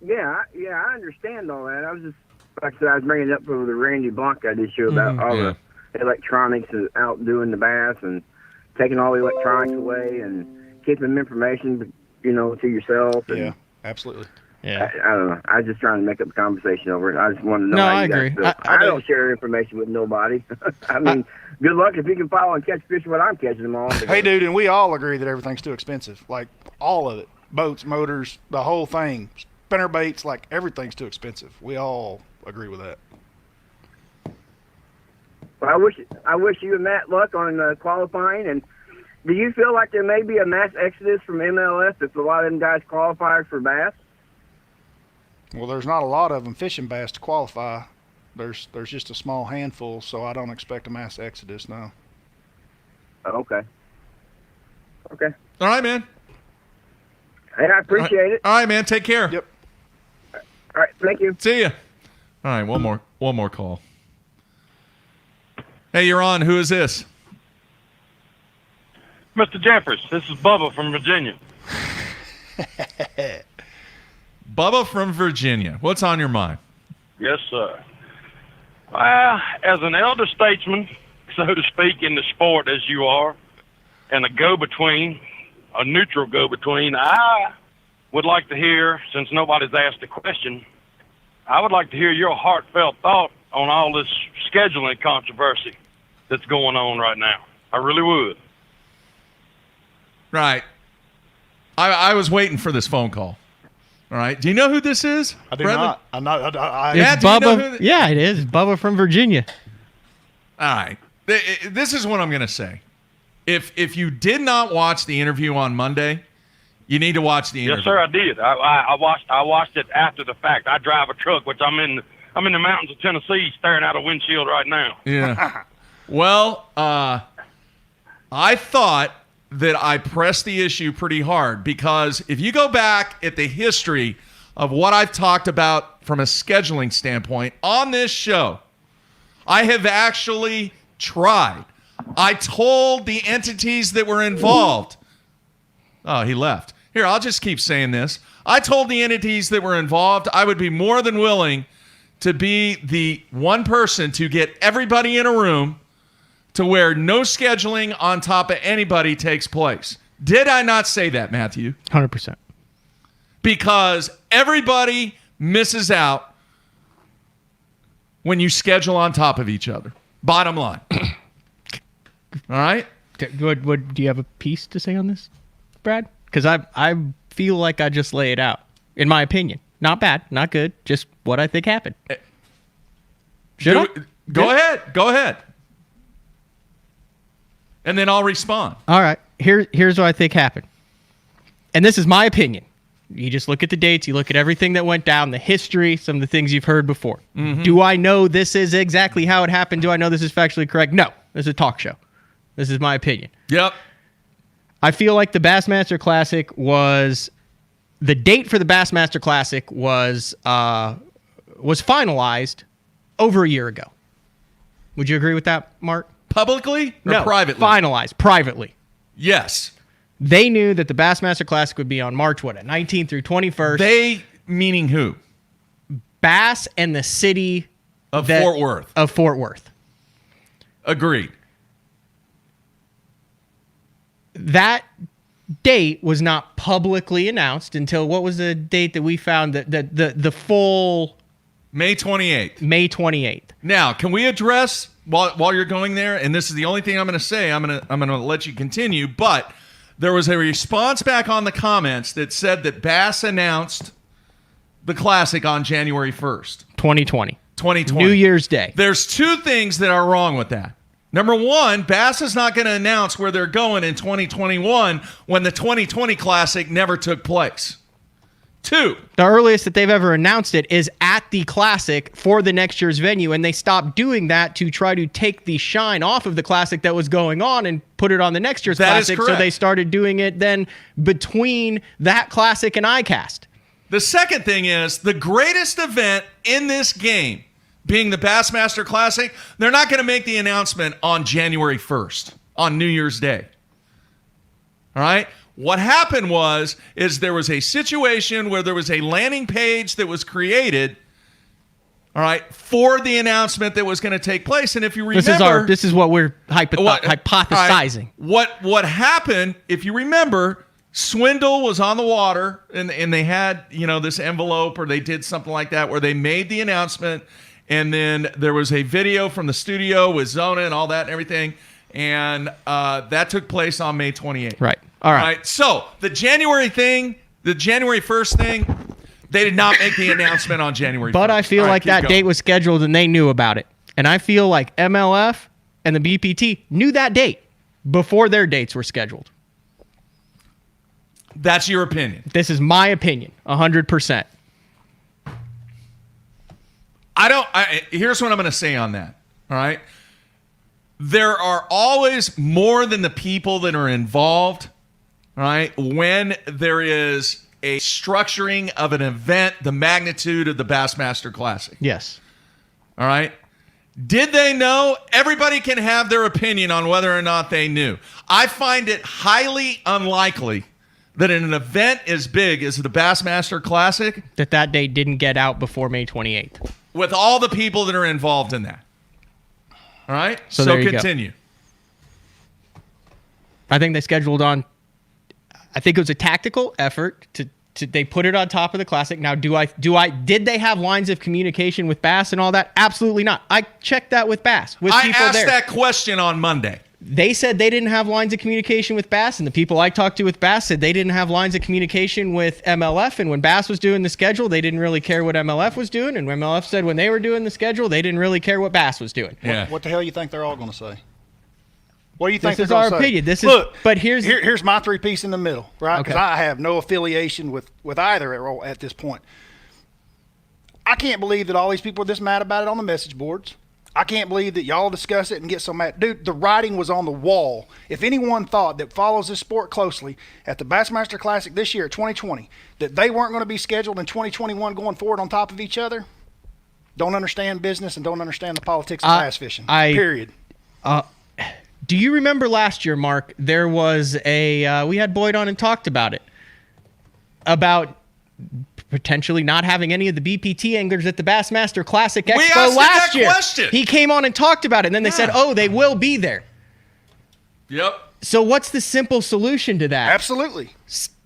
yeah, I understand all that. I was just, like I said, I was bringing it up for the Randy Blanc I did show about all the electronics out doing the bass and taking all the electronics away and keeping information, you know, to yourself. And, absolutely. Yeah. I don't know. I was just trying to make up a conversation over it. I just wanted to know how you guys feel. I don't share information with nobody. I mean, good luck if you can follow and catch fish when I'm catching them all. Hey, dude, and we all agree that everything's too expensive. Like, all of it. Boats, motors, the whole thing. Spinner baits, like, everything's too expensive. We all agree with that. Well, I wish you and Matt luck on qualifying. And do you feel like there may be a mass exodus from MLS if a lot of them guys qualify for bass? Well, there's not a lot of them fishing bass to qualify. There's just a small handful, so I don't expect a mass exodus now. Okay. All right, man. Hey, I appreciate it. All right, man. Take care. Yep. All right, thank you. See ya. All right, one more call. Hey, you're on. Who is this? Mr. Jeffers, this is Bubba from Virginia. Bubba from Virginia. What's on your mind? Yes, sir. Well, as an elder statesman, so to speak, in the sport as you are, and a go-between, a neutral go-between, I would like to hear, since nobody's asked a question, I would like to hear your heartfelt thought on all this scheduling controversy that's going on right now. I really would. Right. I was waiting for this phone call. All right. Do you know who this is? I do Bradley? not. I'm not. It's Bubba. Yeah, it is. Bubba from Virginia. All right. This is what I'm going to say. If you did not watch the interview on Monday, you need to watch the interview. Yes, sir, I did. I watched it after the fact. I drive a truck, which I'm in the mountains of Tennessee, staring out a windshield right now. Yeah. Well, I thought that I pressed the issue pretty hard because if you go back at the history of what I've talked about from a scheduling standpoint on this show, I have actually tried. I told the entities that were involved. Oh, he left. Here, I'll just keep saying this. I told the entities that were involved I would be more than willing to be the one person to get everybody in a room to where no scheduling on top of anybody takes place. Did I not say that, Matthew? 100%. Because everybody misses out when you schedule on top of each other. Bottom line. All right? What do you have a piece to say on this, Brad? Because I feel like I just lay it out, in my opinion. Not bad, not good, just what I think happened. Go ahead. And then I'll respond. All right. Here's what I think happened. And this is my opinion. You just look at the dates, you look at everything that went down, the history, some of the things you've heard before. Mm-hmm. Do I know this is exactly how it happened? Do I know this is factually correct? No. This is a talk show. This is my opinion. Yep. I feel like the Bassmaster Classic was... The date for the Bassmaster Classic was finalized over a year ago. Would you agree with that, Mark? Publicly or No, privately? finalized, privately. Yes. They knew that the Bassmaster Classic would be on March, 19th through 21st. They, meaning who? Bass and the city of Fort Worth. Of Fort Worth. Agreed. That date was not publicly announced until, what was the date that we found that the full... May 28th. May 28th. Now, can we address, while you're going there, and this is the only thing I'm going to say, I'm going to let you continue, but there was a response back on the comments that said that Bass announced the Classic on January 1st. 2020. New Year's Day. There's two things that are wrong with that. Number one, Bass is not going to announce where they're going in 2021 when the 2020 Classic never took place. Two. The earliest that they've ever announced it is at the Classic for the next year's venue, and they stopped doing that to try to take the shine off of the Classic that was going on and put it on the next year's Classic. So they started doing it then between that Classic and ICAST. The second thing is the greatest event in this game, being the Bassmaster Classic, they're not going to make the announcement on January 1st, on New Year's Day. All right? What happened is there was a situation where there was a landing page that was created, all right, for the announcement that was going to take place. And if you remember... This is what we're hypothesizing. Right, what happened, if you remember, Swindle was on the water, and they had, this envelope, or they did something like that, where they made the announcement, and then there was a video from the studio with Zona and all that and everything, and that took place on May 28th. Right. All right. So the January 1st thing, they did not make the announcement on January 1st. But I feel like that date was scheduled and they knew about it. And I feel like MLF and the BPT knew that date before their dates were scheduled. That's your opinion. This is my opinion, 100%. Here's what I'm going to say on that. All right. There are always more than the people that are involved. All right. When there is a structuring of an event, the magnitude of the Bassmaster Classic. Yes. All right. Did they know? Everybody can have their opinion on whether or not they knew. I find it highly unlikely that in an event as big as the Bassmaster Classic, that date didn't get out before May 28th. With all the people that are involved in that. All right? So continue. I think they scheduled on... I think it was a tactical effort to they put it on top of the Classic. Now, did they have lines of communication with Bass and all that? Absolutely not. I checked that with Bass, with people there. I asked that question on Monday. They said they didn't have lines of communication with Bass, and the people I talked to with Bass said they didn't have lines of communication with MLF, and when Bass was doing the schedule, they didn't really care what MLF was doing, and when MLF said when they were doing the schedule, they didn't really care what Bass was doing. Yeah. What the hell you think they're all going to say? What do you think this they're is going to our say? opinion. But here's my three-piece in the middle, right? Because I have no affiliation with either at this point. I can't believe that all these people are this mad about it on the message boards. I can't believe that y'all discuss it and get so mad. Dude, the writing was on the wall. If anyone thought that follows this sport closely at the Bassmaster Classic this year, 2020, that they weren't going to be scheduled in 2021 going forward on top of each other, don't understand business and don't understand the politics of bass fishing. Period. Do you remember last year, Mark, there was we had Boyd on and talked about it, about potentially not having any of the BPT anglers at the Bassmaster Classic Expo last year. Question. He came on and talked about it, and then they said, they will be there. Yep. So what's the simple solution to that? Absolutely.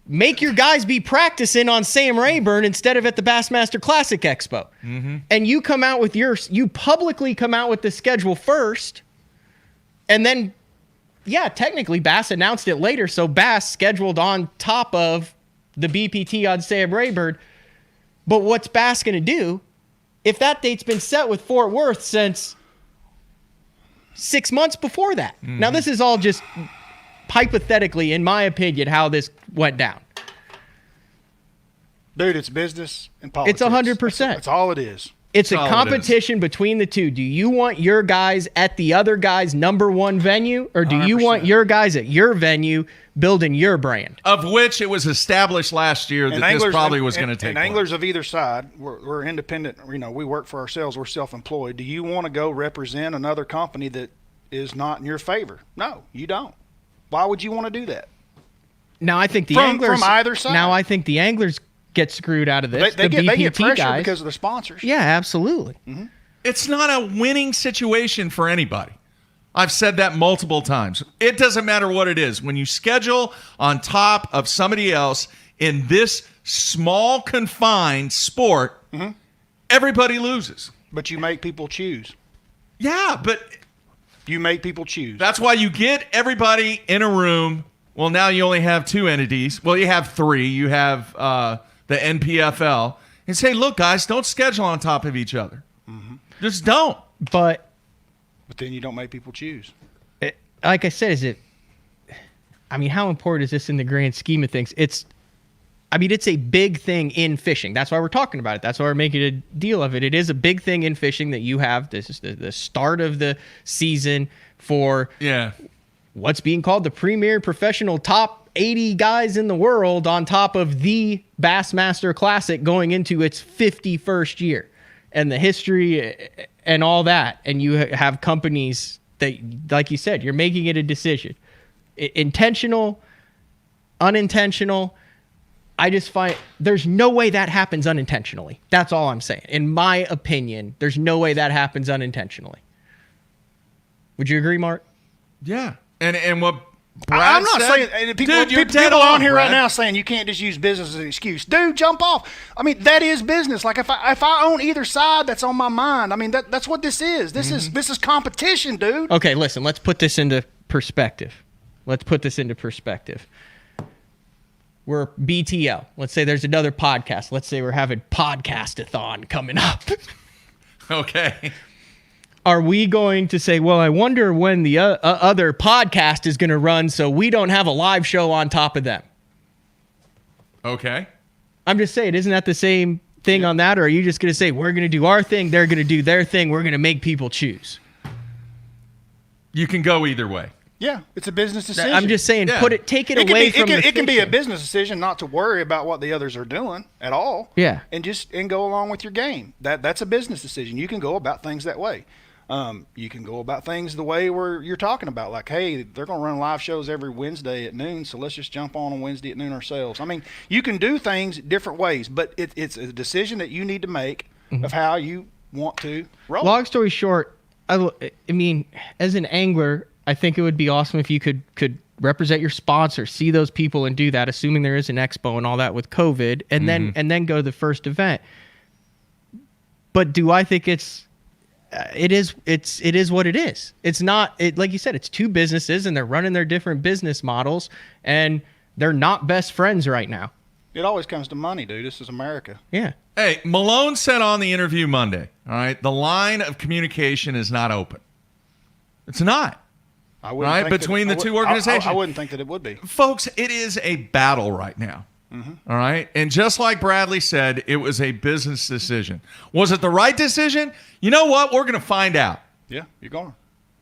make your guys be practicing on Sam Rayburn instead of at the Bassmaster Classic Expo. And you come out with you publicly come out with the schedule first, and then, yeah, technically Bass announced it later, so Bass scheduled on top of the BPT on Sam Rayburn. But what's Bass going to do if that date's been set with Fort Worth since 6 months before that? Now, this is all just hypothetically, in my opinion, how this went down. Dude, it's business and politics. It's 100%. That's all it is. It's a competition between the two. Do you want your guys at the other guy's number one venue, or do you want your guys at your venue building your brand? Of which it was established last year that this probably was going to take place. And anglers of either side, we're independent. You know, we work for ourselves. We're self-employed. Do you want to go represent another company that is not in your favor? No, you don't. Why would you want to do that? Now, I think the anglers from either side. Now, I think the anglers get screwed out of this. They get pressure guys, because of the sponsors. Yeah, absolutely. It's not a winning situation for anybody. I've said that multiple times. It doesn't matter what it is. When you schedule on top of somebody else in this small, confined sport, everybody loses. But you make people choose. Yeah, but you make people choose. That's why you get everybody in a room. Well, now you only have two entities. Well, you have three. You have the NPFL. And say, look, guys, don't schedule on top of each other. Just don't. But then you don't make people choose. Like I said, how important is this in the grand scheme of things? It's a big thing in fishing. That's why we're talking about it. That's why we're making a deal of it. It is a big thing in fishing that you have. This is the start of the season for what's being called the premier professional top 80 guys in the world on top of the Bassmaster Classic going into its 51st year. And the history and all that. And you have companies that, like you said, you're making it a decision. Intentional, unintentional. I just find there's no way that happens unintentionally. That's all I'm saying. In my opinion, there's no way that happens unintentionally. Would you agree, Mark? Yeah. And what Brad I'm not said, saying people, dude, you're people dead on here Brad. right now saying you can't just use business as an excuse. Dude, jump off. I mean, that is business. Like if I own either side, that's on my mind. I mean, that's what this is. This is competition, dude. Okay, listen, let's put this into perspective. We're BTL. Let's say there's another podcast. Let's say we're having podcast-a-thon coming up. Okay. Are we going to say, well, I wonder when the other podcast is going to run so we don't have a live show on top of them? Okay. I'm just saying, isn't that the same thing on that? Or are you just going to say, we're going to do our thing, they're going to do their thing, we're going to make people choose? You can go either way. Yeah, it's a business decision. I'm just saying, take it away from it can be a business decision not to worry about what the others are doing at all. Yeah. And go along with your game. That's a business decision. You can go about things that way. You can go about things the way where you're talking about, like, hey, they're going to run live shows every Wednesday at noon, so let's just jump on Wednesday at noon ourselves. I mean, you can do things different ways, but it's a decision that you need to make of how you want to roll. Long story short, I mean, as an angler, I think it would be awesome if you could represent your sponsor, see those people and do that, assuming there is an expo and all that with COVID, and then go to the first event. But do I think it is what it is. It's not, like you said, it's two businesses and they're running their different business models and they're not best friends right now. It always comes to money, dude. This is America. Yeah. Hey, Malone said on the interview Monday, all right, the line of communication is not open. It's not. I wouldn't think between the two organizations. I wouldn't think that it would be. Folks, it is a battle right now. All right. And just like Bradley said, it was a business decision. Was it the right decision? You know what? We're going to find out. Yeah, you're going.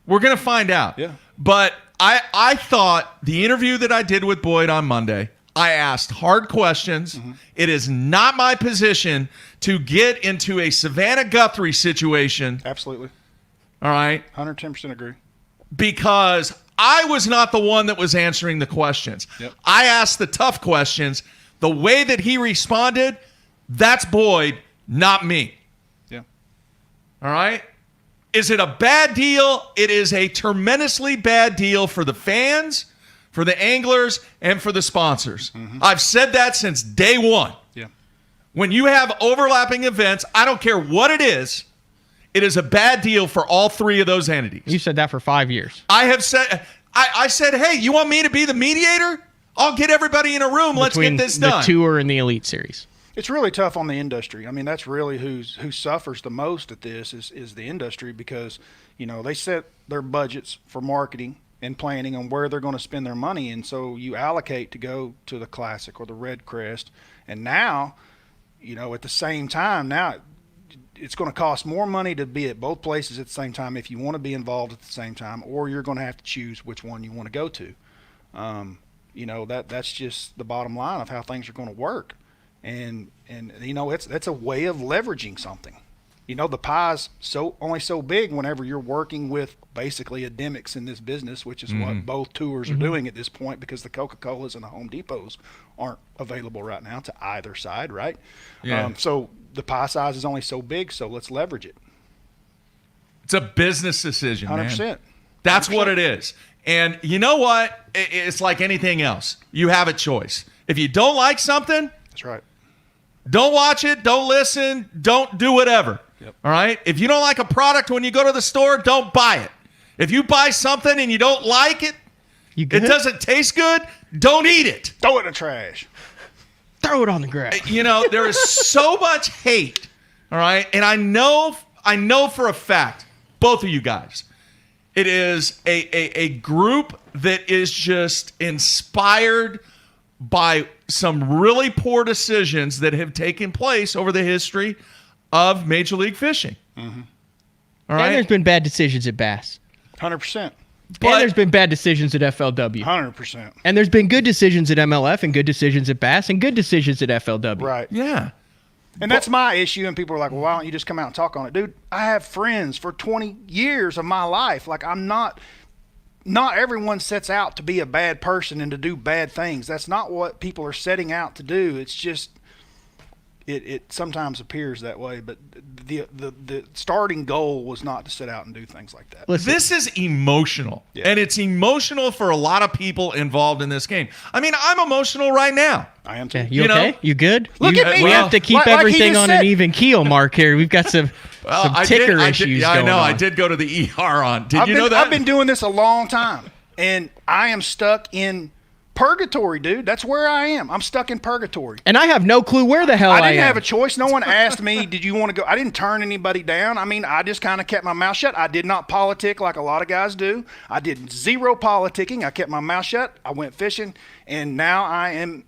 We're going to find out. Yeah. But I thought the interview that I did with Boyd on Monday, I asked hard questions. It is not my position to get into a Savannah Guthrie situation. Absolutely. All right. 110% agree. Because I was not the one that was answering the questions. Yep. I asked the tough questions. The way that he responded, that's Boyd, not me. Yeah. All right? Is it a bad deal? It is a tremendously bad deal for the fans, for the anglers and for the sponsors. I've said that since day one. Yeah. When you have overlapping events, I don't care what it is a bad deal for all three of those entities. You said that for 5 years. I have said, I said, hey, you want me to be the mediator? I'll get everybody in a room. Let's get this done. The Tour and the Elite Series. It's really tough on the industry. I mean, that's really who suffers the most at this is the industry, because, you know, they set their budgets for marketing and planning on where they're going to spend their money. And so you allocate to go to the Classic or the Red Crest. And now, you know, at the same time, now it's going to cost more money to be at both places at the same time if you want to be involved at the same time, or you're going to have to choose which one you want to go to. You know, that's just the bottom line of how things are going to work. And you know, that's a way of leveraging something. You know, the pie's only so big whenever you're working with basically endemics in this business, which is what both tours are doing at this point, because the Coca-Colas and the Home Depots aren't available right now to either side, right? Yeah. So the pie size is only so big, so let's leverage it. It's a business decision, 100%. man. That's 100%. What it is. And you know what? It's like anything else. You have a choice. If you don't like something, that's right. Don't watch it. Don't listen. Don't do whatever. Yep. All right? If you don't like a product when you go to the store, don't buy it. If you buy something and you don't like it, it doesn't taste good, don't eat it. Throw it in the trash. Throw it on the ground. You know, there is so much hate, all right? And I know for a fact, both of you guys, it is a group that is just inspired by some really poor decisions that have taken place over the history of Major League Fishing. All right? And there's been bad decisions at Bass. 100%. And there's been bad decisions at FLW. 100%. And there's been good decisions at MLF and good decisions at Bass and good decisions at FLW. Right. Yeah. And that's my issue, and people are like, well, why don't you just come out and talk on it? Dude, I have friends for 20 years of my life. Like, I'm not everyone sets out to be a bad person and to do bad things. That's not what people are setting out to do. It's just, it sometimes appears that way, but the starting goal was not to set out and do things like that. Listen, this is emotional, and it's emotional for a lot of people involved in this game. I mean, I'm emotional right now. I am too. Yeah, you okay? Know? You good? Look at me. We have to keep everything on an even keel, Mark, here. We've got some ticker issues going on. I did go to the ER on. Did you know that? I've been doing this a long time, and I am stuck in purgatory, dude. That's where I am. I'm stuck in purgatory. And I have no clue where the hell I am. I didn't have a choice. No one asked me, did you want to go? I didn't turn anybody down. I mean, I just kind of kept my mouth shut. I did not politic like a lot of guys do. I did zero politicking. I kept my mouth shut. I went fishing, and now I am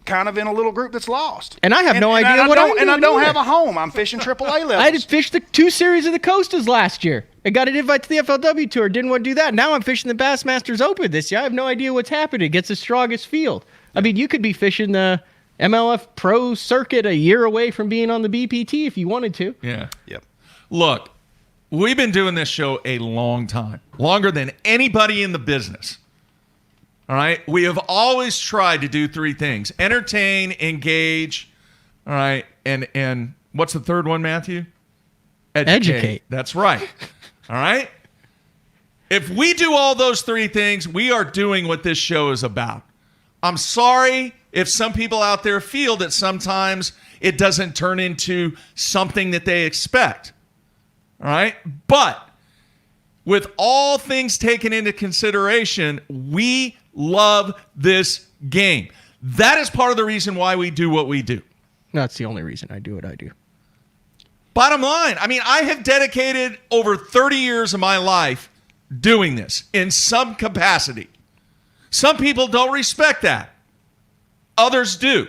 kind of in a little group that's lost. And I have no idea what I'm doing. And I don't have a home. I'm fishing AAA levels. I just fished the 2 series of the Costas last year. I got an invite to the FLW Tour. Didn't want to do that. Now I'm fishing the Bassmasters Open this year. I have no idea what's happening. It gets the strongest field. I mean, you could be fishing the MLF Pro Circuit a year away from being on the BPT if you wanted to. Yeah. Yep. Look, we've been doing this show a long time, longer than anybody in the business. All right? We have always tried to do 3 things: entertain, engage, all right, and what's the third one, Matthew? Educate. That's right. All right? If we do all those 3 things, we are doing what this show is about. I'm sorry if some people out there feel that sometimes it doesn't turn into something that they expect. All right? But with all things taken into consideration, we love this game. That is part of the reason why we do what we do. No, that's the only reason I do what I do. Bottom line, I mean, I have dedicated over 30 years of my life doing this in some capacity. Some people don't respect that. Others do.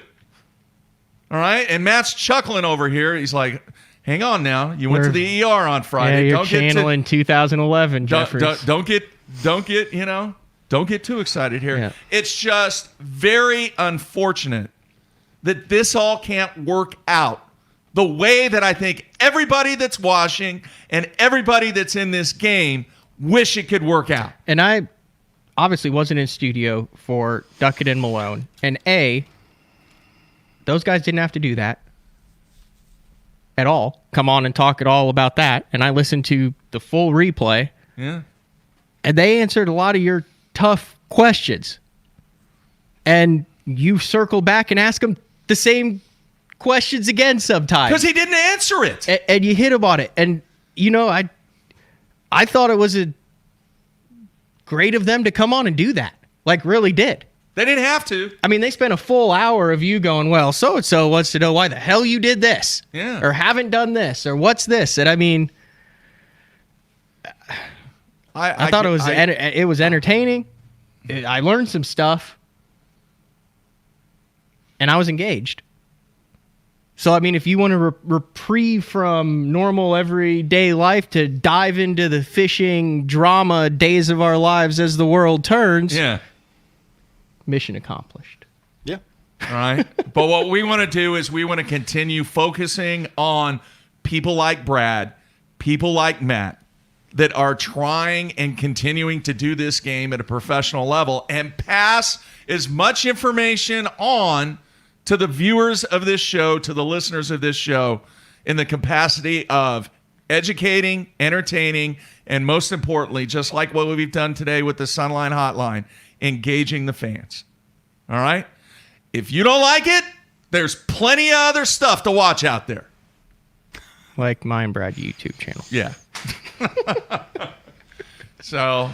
All right? And Matt's chuckling over here. He's like, hang on now. You went to the ER on Friday. Yeah, you're channeling 2011, Jeffers. Don't get too excited here. Yeah. It's just very unfortunate that this all can't work out the way that I think everybody that's watching and everybody that's in this game wish it could work out. And I obviously wasn't in studio for Duckett and Malone. And those guys didn't have to do that at all. Come on and talk at all about that. And I listened to the full replay. Yeah. And they answered a lot of your tough questions. And you circle back and ask him the same questions again sometimes. Because he didn't answer it. And you hit him on it. And, you know, I thought it was great of them to come on and do that. Like, really did. They didn't have to. I mean, they spent a full hour of you going, well, so-and-so wants to know why the hell you did this. Yeah. Or haven't done this. Or what's this? And I mean, I thought it was entertaining. I learned some stuff. And I was engaged. So, I mean, if you want to reprieve from normal everyday life to dive into the fishing drama days of our lives as the world turns, mission accomplished. Yeah. All right. But what we want to do is we want to continue focusing on people like Brad, people like Matt, that are trying and continuing to do this game at a professional level and pass as much information on to the viewers of this show, to the listeners of this show, in the capacity of educating, entertaining, and most importantly, just like what we've done today with the Sunline Hotline, engaging the fans. All right? If you don't like it, there's plenty of other stuff to watch out there. Like my and Brad YouTube channel. Yeah. So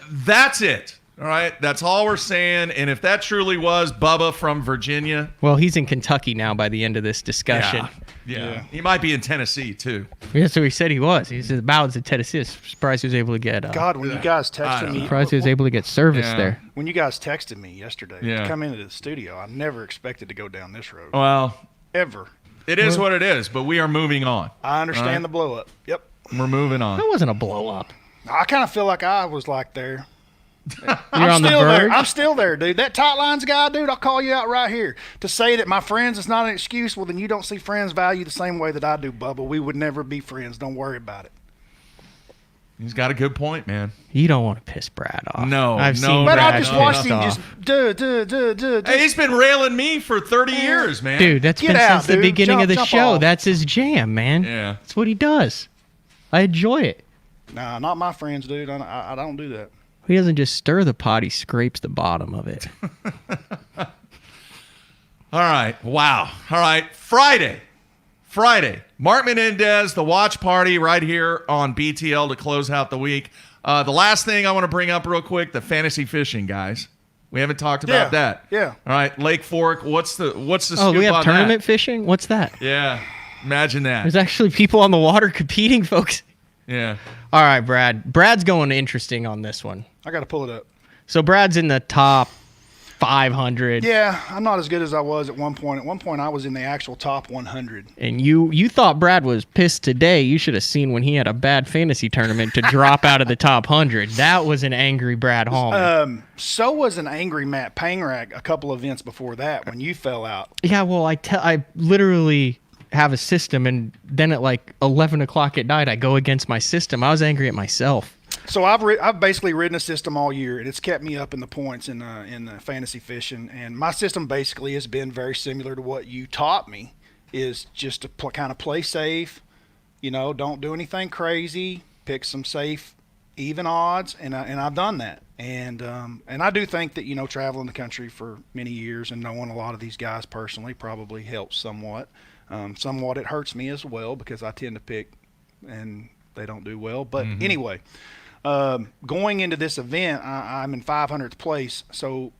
that's it. All right, that's all we're saying. And if that truly was Bubba from Virginia. Well, he's in Kentucky now by the end of this discussion. Yeah. He might be in Tennessee, too. That's what he said he was. He said the Bowden's in Tennessee. I'm surprised he was able to get... God, when you guys texted me... Surprised he was able to get service there. When you guys texted me yesterday to come into the studio, I never expected to go down this road. Well... Ever. It is what it is, but we are moving on. I understand the blow-up. Yep. We're moving on. That wasn't a blow-up. I kind of feel like I was like there. I'm still there. I'm still there, dude. That tight lines guy, dude, I'll call you out right here. To say that my friends is not an excuse, well, then you don't see friends value the same way that I do, Bubba. We would never be friends. Don't worry about it. He's got a good point, man. You don't want to piss Brad off. No, I've seen But Brad I just watched him off. just Hey, he's been railing me for 30 years, man. Dude, that's Get been out, since the dude. beginning of the Jump show. off. That's his jam, man. Yeah. That's what he does. I enjoy it. Nah, not my friends, dude. I don't do that. He doesn't just stir the pot, he scrapes the bottom of it. All right. Wow. All right. Friday. Mark Menendez, the watch party right here on BTL to close out the week. The last thing I want to bring up real quick, the fantasy fishing, guys. We haven't talked about that. Yeah. All right. Lake Fork, what's the scoop Oh, we have on tournament fishing? What's that? that? Yeah. Imagine that. There's actually people on the water competing, folks. Yeah. All right, Brad. Brad's going interesting on this one. I got to pull it up. So Brad's in the top 500. Yeah, I'm not as good as I was at one point. At one point, I was in the actual top 100. And you thought Brad was pissed today. You should have seen when he had a bad fantasy tournament to drop out of the top 100. That was an angry Brad Hallman. So was an angry Matt Pangrack a couple events before that when you fell out. Yeah, well, I literally have a system, and then at like 11 o'clock at night, I go against my system. I was angry at myself. So I've basically ridden a system all year, and it's kept me up in the points in the fantasy fishing. And my system basically has been very similar to what you taught me, is just to kind of play safe, don't do anything crazy, pick some safe, even odds, and I've done that. And I do think that traveling the country for many years and knowing a lot of these guys personally probably helps somewhat. Somewhat it hurts me as well because I tend to pick and they don't do well. But anyway. Going into this event, I'm in 500th place, so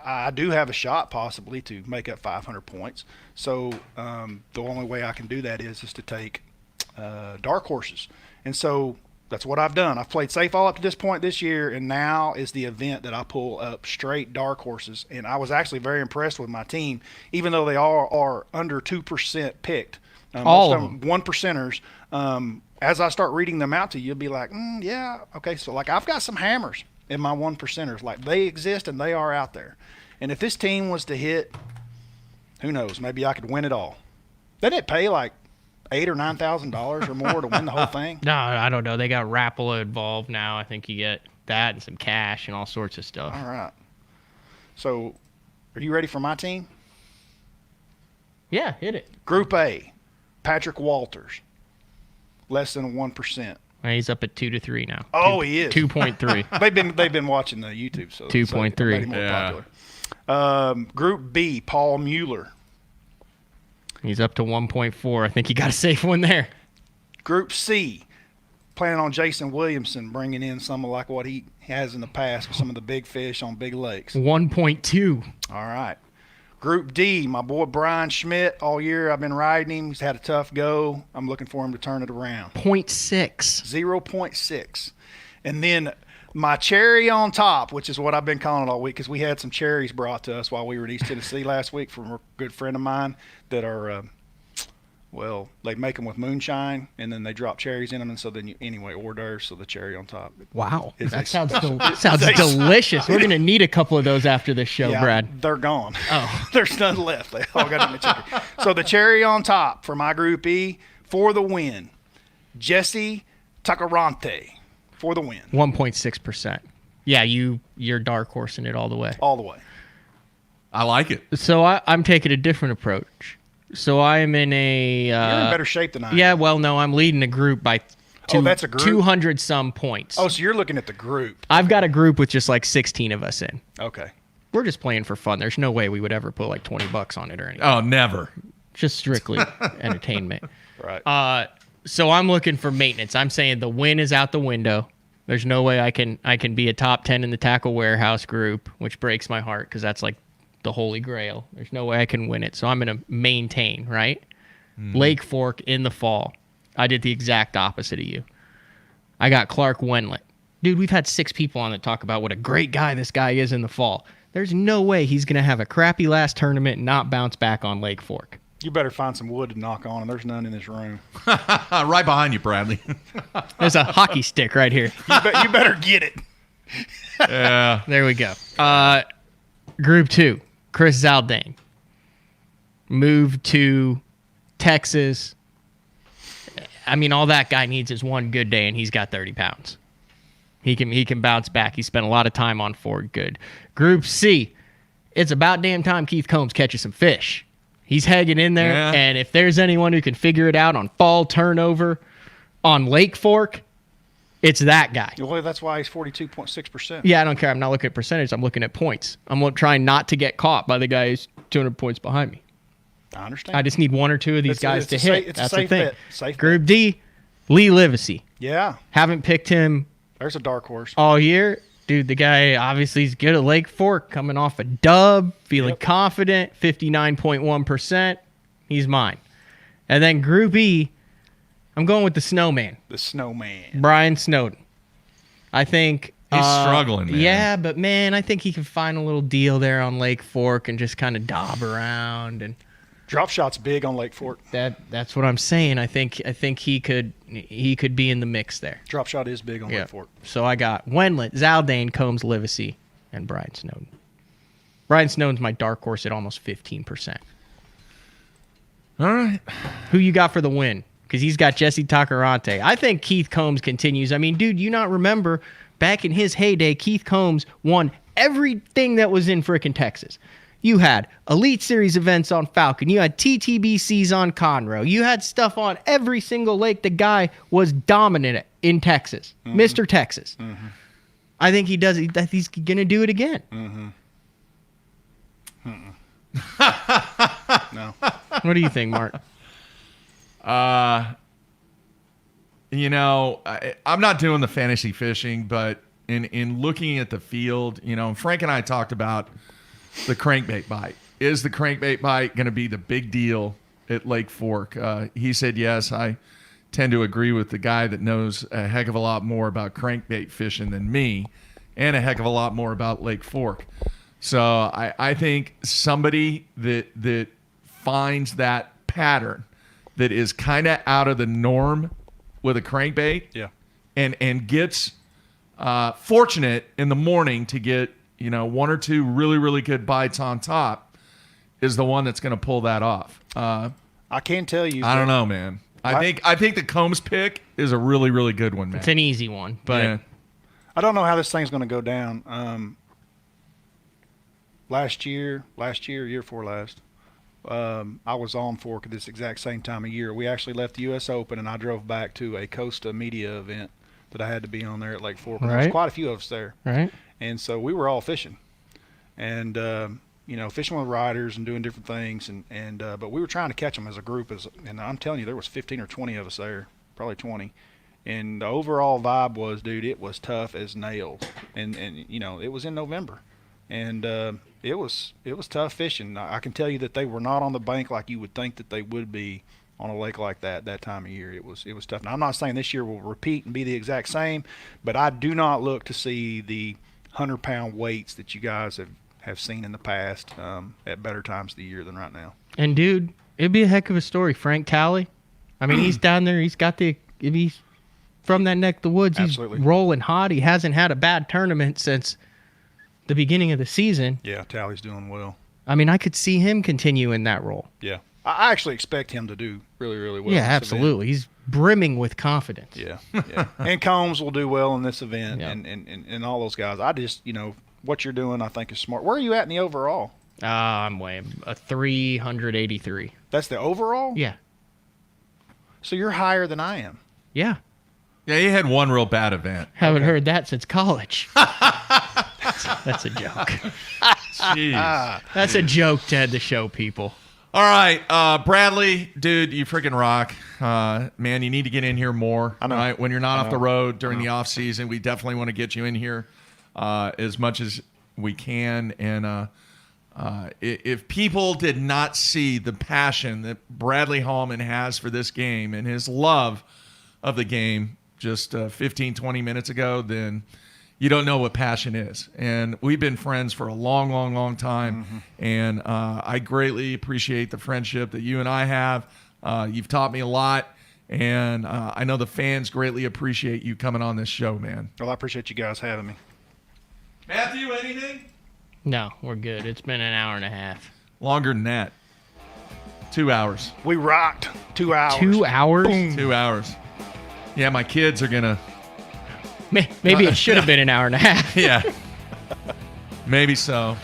I do have a shot possibly to make up 500 points. So the only way I can do that is to take dark horses. And so that's what I've done. I've played safe all up to this point this year, and now is the event that I pull up straight dark horses. And I was actually very impressed with my team, even though they all are under 2% picked. All most of them 1%ers. As I start reading them out to you, you'll be like, yeah, okay. So like I've got some hammers in my 1%ers. Like they exist and they are out there. And if this team was to hit, who knows, maybe I could win it all. Doesn't it pay like $8,000 or $9,000 or more to win the whole thing? No, I don't know. They got Rapala involved now. I think you get that and some cash and all sorts of stuff. All right. So are you ready for my team? Yeah, hit it. Group A, Patrick Walters. Less than 1%. He's up at 2 to 3 now. Oh, he is 2.3. they've been watching the YouTube, so 2.3. Popular. Group B, Paul Mueller. He's up to 1.4. I think he got a safe one there. Group C, planning on Jason Williamson bringing in some of like what he has in the past with some of the big fish on big lakes. 1.2. All right. Group D, my boy Brian Schmidt. All year I've been riding him. He's had a tough go. I'm looking for him to turn it around. 0.6. 0.6. And then my cherry on top, which is what I've been calling it all week, because we had some cherries brought to us while we were in East Tennessee last week from a good friend of mine that are, they make them with moonshine, and then they drop cherries in them, and so then hors d'oeuvres, so the cherry on top. Wow. That sounds delicious. We're going to need a couple of those after this show, Brad. They're gone. Oh. There's none left. They all got in the cherry. So the cherry on top for my Group E for the win. Jesse Tacarante for the win. 1.6%. Yeah, you're dark horsing it all the way. All the way. I like it. So I'm taking a different approach. So I am in a... You're in better shape than I am. Yeah, well, no, I'm leading a group by that's a group? 200 some points. Oh, so you're looking at the group. I've got a group with just like 16 of us in. Okay. We're just playing for fun. There's no way we would ever put like $20 on it or anything. Oh, never. Just strictly entertainment. Right. So I'm looking for maintenance. I'm saying the win is out the window. There's no way I can be a top 10 in the tackle warehouse group, which breaks my heart because that's like the holy grail. There's no way I can win it. So I'm going to maintain, right? Lake Fork in the fall. I did the exact opposite of you. I got Clark Wenlett. Dude, we've had 6 people on that talk about what a great guy this guy is in the fall. There's no way he's going to have a crappy last tournament and not bounce back on Lake Fork. You better find some wood to knock on, and there's none in this room. Right behind you, Bradley. There's a hockey stick right here. You better get it. Yeah. There we go. Group 2, Chris Zaldane. Moved to Texas. I mean, all that guy needs is one good day, and he's got 30 pounds. He can bounce back. He spent a lot of time on Ford Good. Group C, it's about damn time Keith Combs catches some fish. He's hanging in there, and if there's anyone who can figure it out on fall turnover on Lake Fork, it's that guy. Well, that's why he's 42.6%. Yeah, I don't care. I'm not looking at percentage. I'm looking at points. I'm trying not to get caught by the guy who's 200 points behind me. I understand. I just need 1 or 2 of these guys to hit. It's That's a safe the thing. bet. Safe Group D, Lee Livesey. Yeah. Haven't picked him There's a dark horse. all year. Dude, the guy obviously is good at Lake Fork, coming off a dub, feeling confident, 59.1%. He's mine. And then Group E, I'm going with the Snowman. The Snowman. Brian Snowden. I think... He's struggling, man. Yeah, but man, I think he can find a little deal there on Lake Fork and just kind of dob around. And drop shot's big on Lake Fork. That's what I'm saying. I think he could be in the mix there. Drop shot is big on Lake Fork. So I got Wenlett, Zaldane, Combs, Livesey, and Brian Snowden. Brian Snowden's my dark horse at almost 15%. All right. Who you got for the win? Because he's got Jesse Tacarante. I think Keith Combs continues. I mean, dude, you not remember back in his heyday, Keith Combs won everything that was in frickin' Texas. You had Elite Series events on Falcon. You had TTBCs on Conroe. You had stuff on every single lake. The guy was dominant in Texas. Mr. Texas. I think he does. He's going to do it again. No. What do you think, Mark? I'm not doing the fantasy fishing, but in looking at the field, Frank and I talked about the crankbait bite. Is the crankbait bite going to be the big deal at Lake Fork? He said yes. I tend to agree with the guy that knows a heck of a lot more about crankbait fishing than me, and a heck of a lot more about Lake Fork. So I think somebody that finds that pattern that is kind of out of the norm with a crankbait, and gets fortunate in the morning to get 1 or 2 really, really good bites on top, is the one that's going to pull that off. I can't tell you. I don't know, man. I think the Combs pick is a really, really good one, man. It's an easy one, but I don't know how this thing's going to go down. Last year, year before last, I was on Fork at this exact same time of year. We actually left the U.S. Open, and I drove back to a Costa Media event that I had to be on there at Lake Fork. And there was quite a few of us there. Right. And so we were all fishing. And, fishing with riders and doing different things. But we were trying to catch them as a group. And I'm telling you, there was 15 or 20 of us there, probably 20. And the overall vibe was, dude, it was tough as nails. And it was in November. And it was tough fishing. I can tell you that they were not on the bank like you would think that they would be on a lake like that time of year. It was tough. Now, I'm not saying this year will repeat and be the exact same, but I do not look to see the 100-pound weights that you guys have seen in the past at better times of the year than right now. And, dude, it'd be a heck of a story. Frank Cowley, I mean, he's down there. He's from that neck of the woods. Absolutely. He's rolling hot. He hasn't had a bad tournament since the beginning of the season. Yeah, Talley's doing well. I mean, I could see him continue in that role. Yeah. I actually expect him to do really, really well. Yeah, absolutely. He's brimming with confidence. Yeah. And Combs will do well in this event, and all those guys. I just, what you're doing, I think, is smart. Where are you at in the overall? I'm way a 383. That's the overall? Yeah. So you're higher than I am. Yeah. Yeah, he had one real bad event. Haven't heard that since college. That's a joke. Jeez. That's a joke, Ted, to show people. All right, Bradley, dude, you freaking rock. Man, you need to get in here more. I know. Right? When you're not off the road during the off season, we definitely want to get you in here as much as we can. And if people did not see the passion that Bradley Hallman has for this game and his love of the game just 15, 20 minutes ago, then you don't know what passion is. And we've been friends for a long, long, long time. Mm-hmm. And I greatly appreciate the friendship that you and I have. You've taught me a lot. And I know the fans greatly appreciate you coming on this show, man. Well, I appreciate you guys having me. Matthew, anything? No, we're good. It's been an hour and a half. Longer than that. 2 hours. We rocked 2 hours. 2 hours? Boom. 2 hours. Yeah, my kids are going to. Maybe it should have been an hour and a half. Yeah. Maybe so.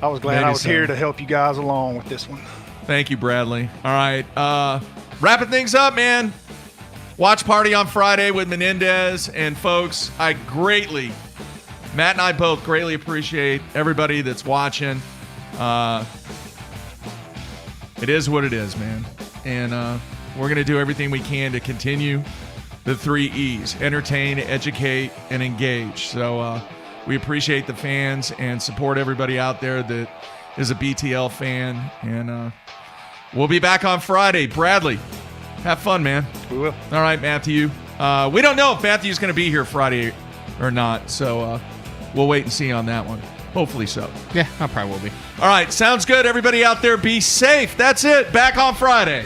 I was glad I was here to help you guys along with this one. Thank you, Bradley. All right. Wrapping things up, man. Watch party on Friday with Menendez. And, folks, Matt and I both greatly appreciate everybody that's watching. It is what it is, man. And we're going to do everything we can to continue the 3 E's: entertain, educate, and engage. So we appreciate the fans and support everybody out there that is a BTL fan. And we'll be back on Friday. Bradley, have fun, man. We will. All right, Matthew. We don't know if Matthew's going to be here Friday or not, so we'll wait and see on that one. Hopefully so. Yeah, I probably will be. All right, sounds good. Everybody out there, be safe. That's it. Back on Friday.